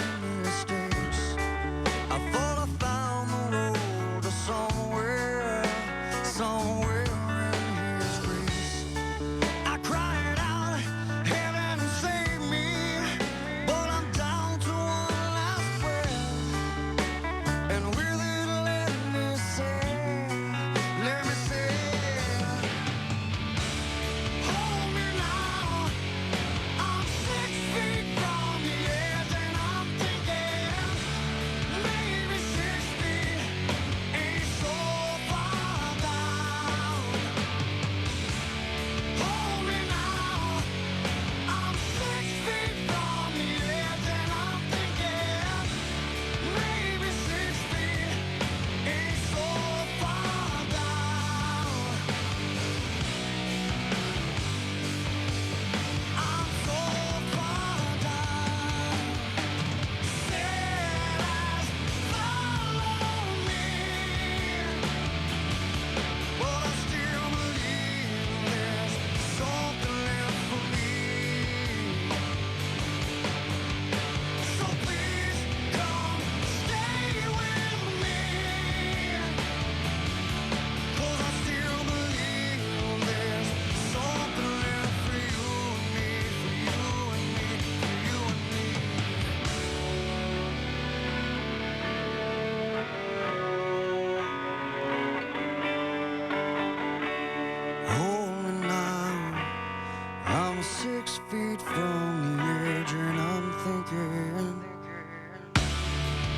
S19: feet from the edge, and I'm thinking,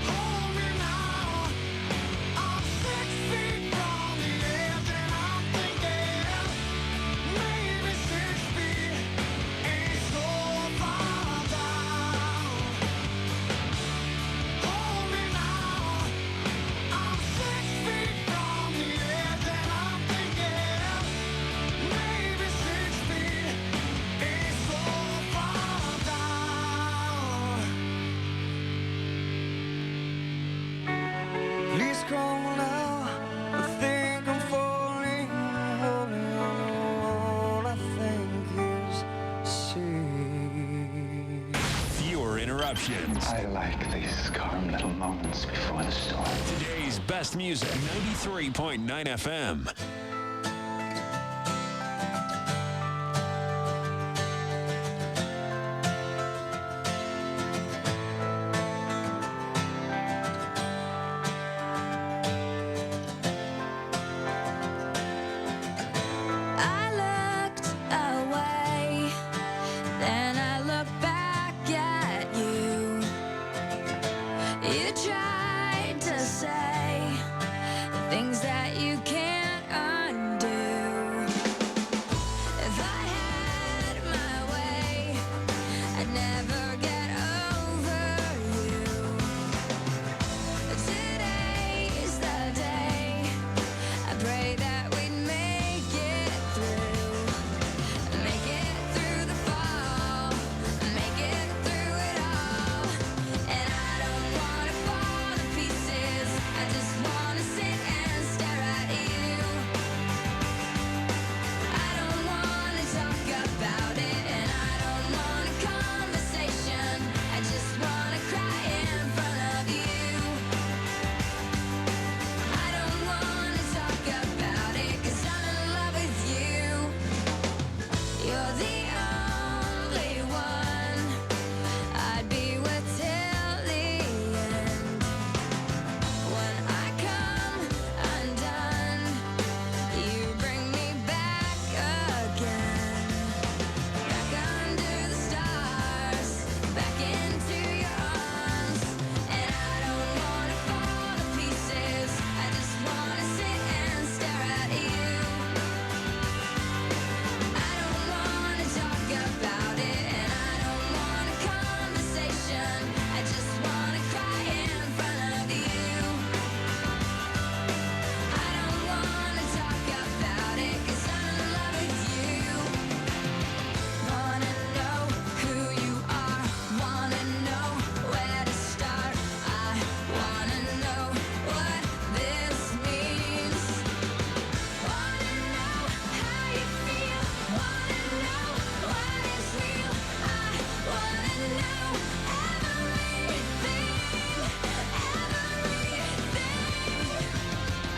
S19: hold me now. I'm 6 feet from the edge, and I'm thinking, maybe 6 feet ain't so far down. Hold me now. I'm 6 feet from the edge, and I'm thinking, maybe 6 feet ain't so far down. Please come now. I think I'm falling, holding on to all I think is safe.
S20: Fewer interruptions.
S21: I like these calm little moments before the storm.
S20: Today's best music, 93.9 FM.
S22: I looked away, then I looked back at you. You tried to say things that you can't undo. If I had my way, I'd never get over you. Today's the day. I pray that we'd make it through. Make it through the fall. Make it through it all. And I don't wanna fall to pieces. I just wanna sit and stare at you. I don't wanna talk about it, and I don't want a conversation. I just wanna cry in front of you. I don't wanna talk about it, 'cause I'm in love with you. You're the only one I'd be with till the end. When I come undone, you bring me back again. Back under the stars, back into your arms. And I don't wanna fall to pieces. I just wanna sit and stare at you. I don't wanna talk about it, and I don't want a conversation. I just wanna cry in front of you. I don't wanna talk about it, 'cause I'm in love with you. Wanna know who you are, wanna know where to start. I wanna know what this means. Wanna know how you feel, wanna know what is real. I wanna know everything, everything.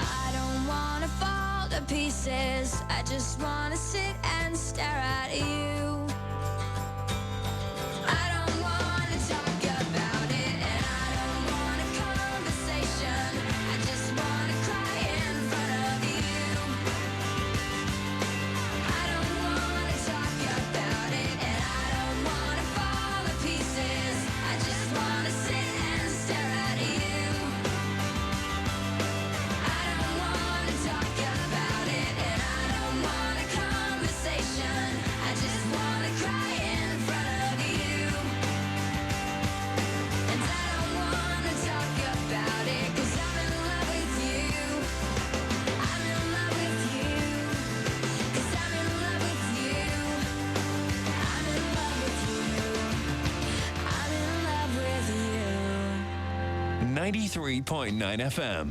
S22: I don't wanna fall to pieces. I just wanna sit and stare at you. I don't wanna talk about it, and I don't want a conversation. I just wanna cry in front of you. I don't wanna talk about it, and I don't wanna fall to pieces. I just wanna sit and stare at you. I don't wanna talk about it, and I don't want a conversation. I just wanna cry in front of you. And I don't wanna talk about it, 'cause I'm in love with you. I'm in love with you, 'cause I'm in love with you. I'm in love with you. I'm in love with you.
S20: 93.9 FM.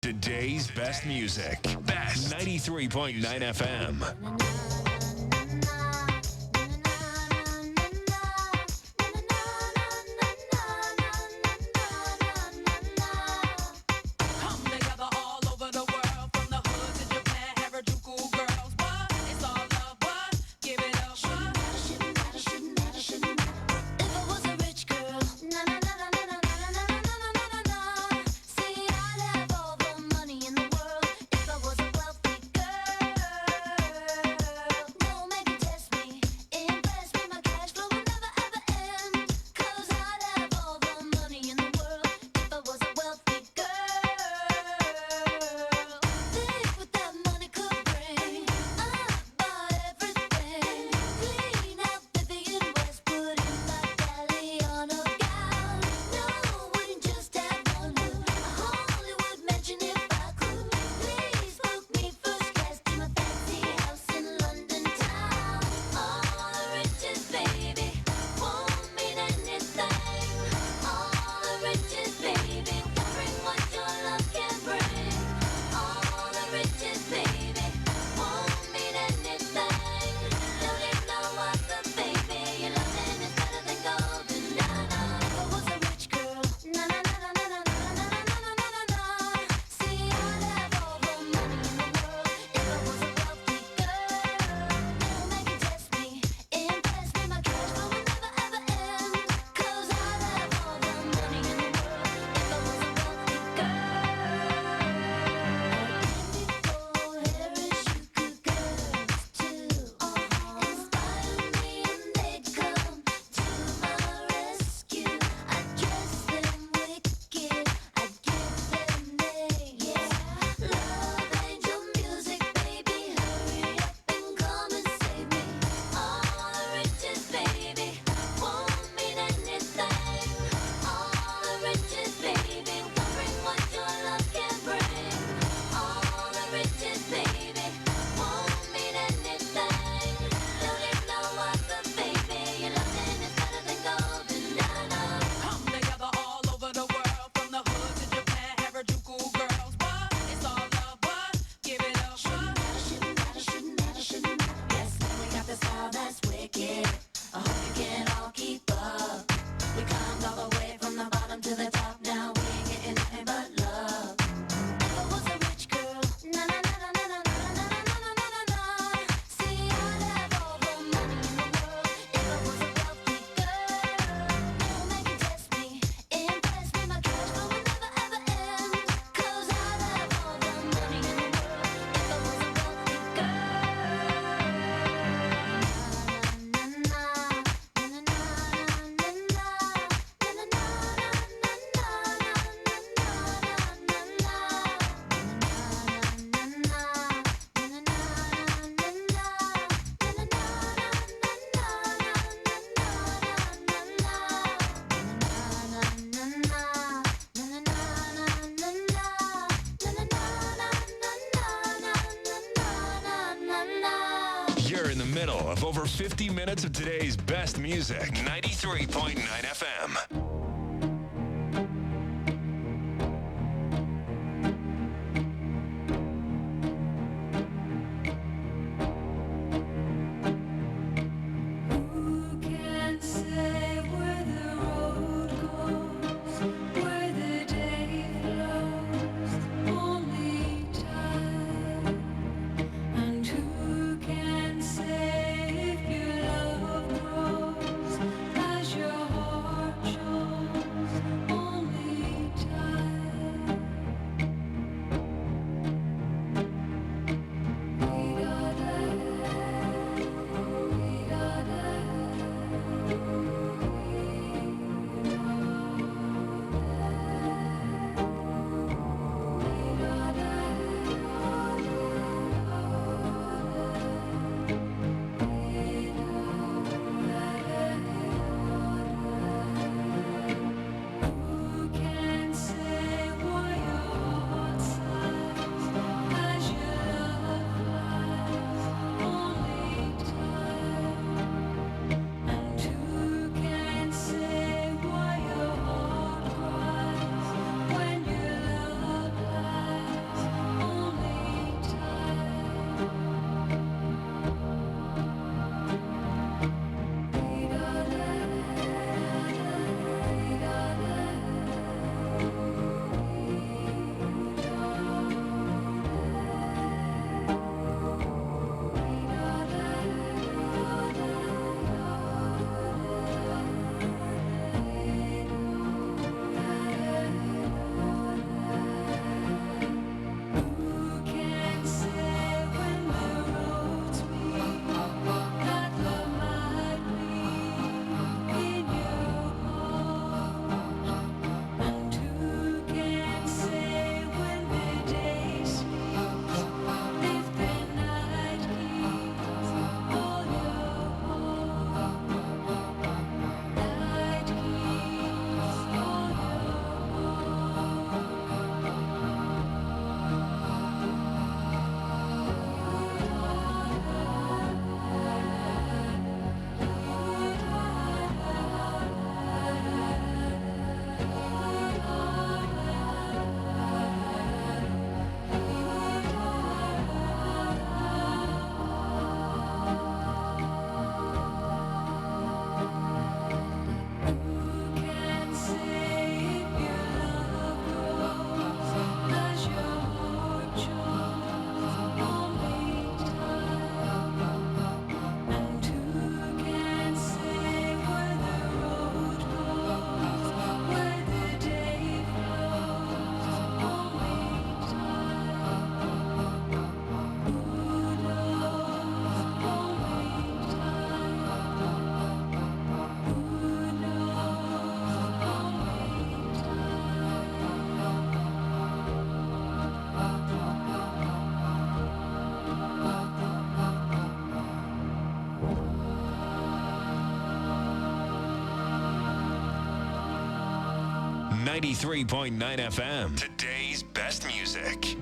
S20: Today's best music. Best 93.9 FM.
S19: Come together all over the world, from the hood to Japan, Harajuku girls. What? It's all love. What? Give it up. What? If I was a rich girl, na na na na na na na na na na na na. See, I'd have all the money in the world if I was a wealthy girl. No, maybe test me, impress me, my cash flow will never ever end. 'Cause I'd have all the money in the world if I was a wealthy girl. Think what that money could bring. I'd buy everything. Clean out Vivian Westwood in my Galliano gown. No, wouldn't just have one look. A Hollywood mansion if I could. Please book me first class to my fancy house in London town. All the riches, baby, won't mean anything. All the riches, baby, won't bring what your love can bring. All the riches, baby, won't mean anything. Don't need no other, baby. Your loving is better than gold. Na na. If I was a rich girl, na na na na na na na na na na na na. See, I'd have all the money in the world if I was a wealthy girl. No, maybe test me, impress me, my cash flow will never ever end. 'Cause I'd have all the money in the world if I was a wealthy Come together all over the world, from the hood to Japan, Harajuku girls. What? It's all love. What? Give it up. What? Yes, we got the style that's wicked. I hope you can all keep up. We climbed all the way from the bottom to the top. Now we ain't getting nothing but love. If I was a rich girl, na na na na na na na na na na na na. See, I'd have all the money in the world if I was a wealthy girl. No, maybe test me, impress me, my cash flow will never ever end. 'Cause I'd have all the money in the world if I was a wealthy
S20: You're in the middle of over 50 minutes of today's best music. 93.9 FM.
S19: Who can say where the road goes, where the day flows? Only time. And who can say if your love grows as your heart shows?
S20: 93.9 FM. Today's best music.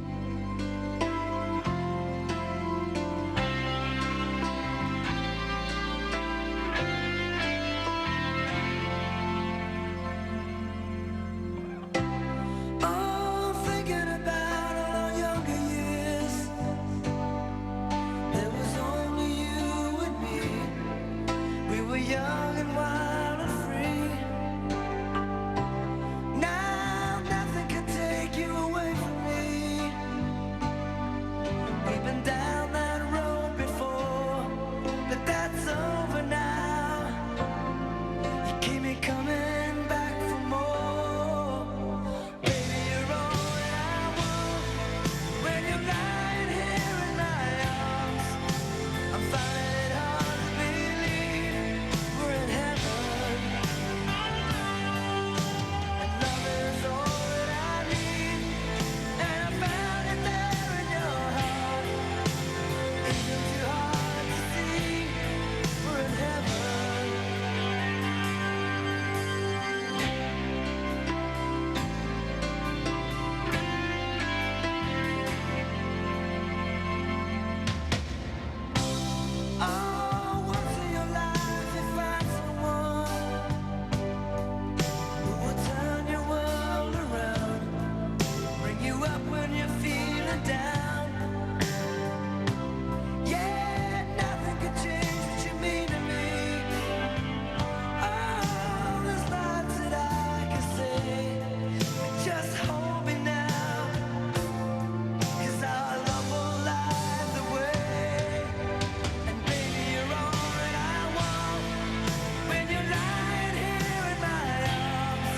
S19: Oh, thinking about all our younger years. There was only you and me. We were young and wild and free. Now nothing can take you away from me. We've been down that road before, but that's over now. You keep me coming back for more. Baby, you're all that I want. When you're lying here in my arms, I'm finding it hard to believe we're in heaven. And love is all that I need, and I found it there in your heart. Isn't too hard to see we're in heaven. Oh, once in your life you find someone who will turn your world around, bring you up when you're feeling down. Yeah, nothing can change what you mean to me. Oh, there's lots that I can say, but just hold me now, 'cause our love will light the way. And baby, you're all that I want. When you're lying here in my arms,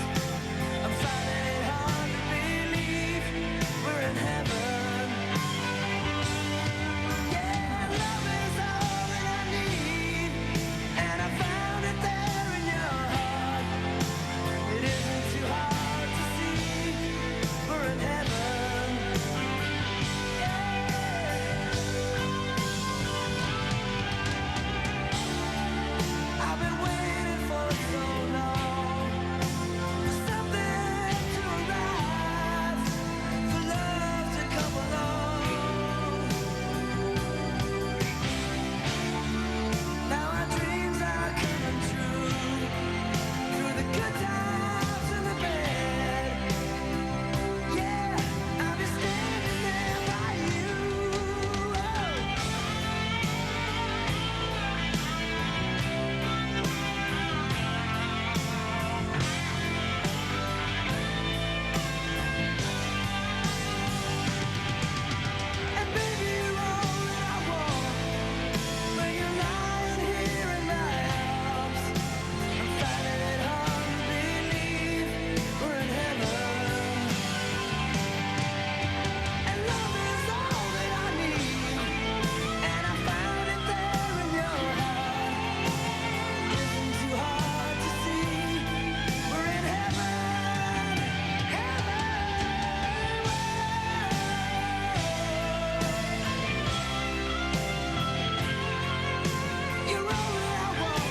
S19: I'm finding it hard to believe we're in heaven. Yeah, love is all that I need, and I found it there in your heart. It isn't too hard to see we're in heaven. I've been waiting for so long, for something to arrive, for love to come along. Now our dreams are coming true, through the good times and the bad. Yeah, I'll be standing there by you. And baby, you're all that I want. When you're lying here in my arms, I'm finding it hard to believe we're in heaven. And love is all that I need, and I found it there in your heart. Isn't too hard to see we're in heaven. You're all that I want.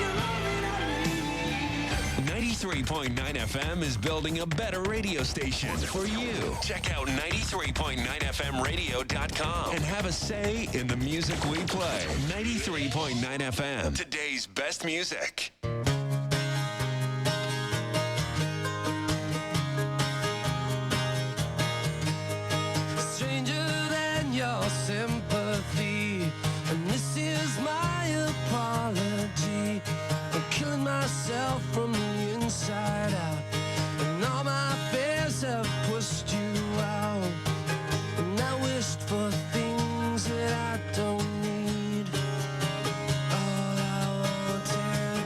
S19: You're all that I need.
S20: 93.9 FM is building a better radio station for you. Check out 93.9fmradio.com and have a say in the music we play. 93.9 FM. Today's best music.
S19: Stranger than your sympathy, and this is my apology. I'm killing myself from the inside out, and all my fears have pushed you out. And I wished for things that I don't need. All I wanted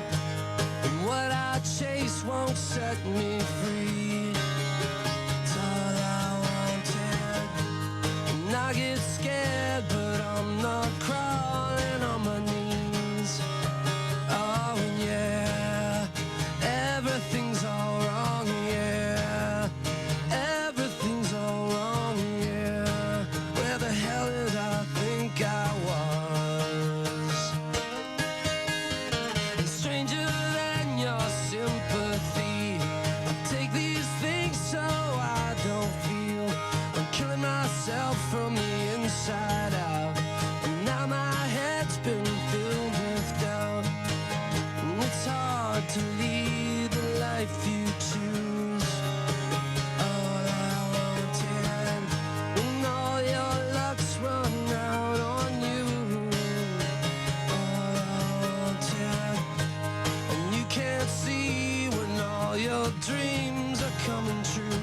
S19: dreams are coming true.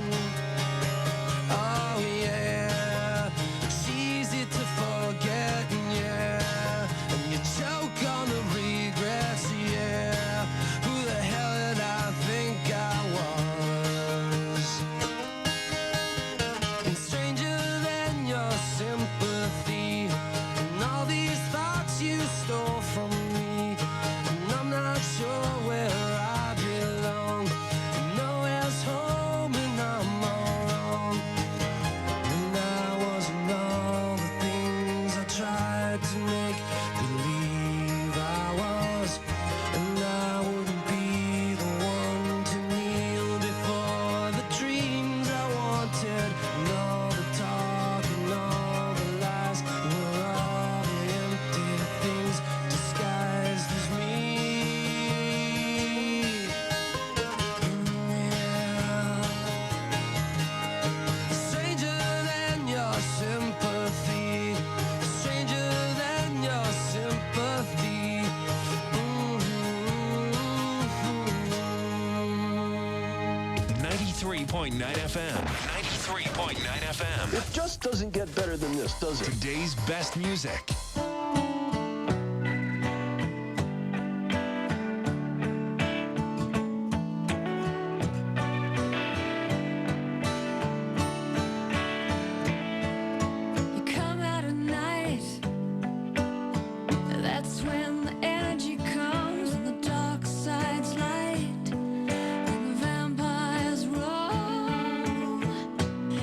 S19: Oh yeah, it's easy to forget, yeah, and you choke on the regrets, yeah. Who the hell did I think I was? And stranger than your sympathy, and all these thoughts you stole from me, and I'm not sure where I belong. Nowhere's home and I'm all wrong. And I wasn't all the things I tried to make believe I was. And I wouldn't be the one to kneel before the dreams I wanted. And all the talk and all the lies were all the empty things disguised as me. Stranger than your sympathy, stranger than your sympathy.
S20: 93.9 FM. 93.9 FM.
S2: It just doesn't get better than this, does it?
S20: Today's best music.
S22: You come out at night, that's when the energy comes and the dark side's light, and the vampires roll.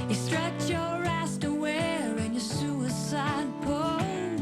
S22: You stretch your ass to wear and your suicide pose.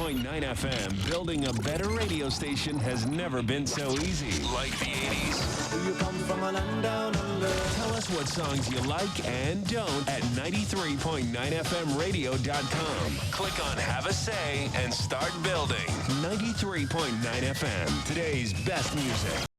S20: 93.9 FM, building a better radio station has never been so easy. Like the 80s.
S19: Do you come from a land down under?
S20: Tell us what songs you like and don't at 93.9fmradio.com. Click on Have a Say and start building. 93.9 FM, today's best music.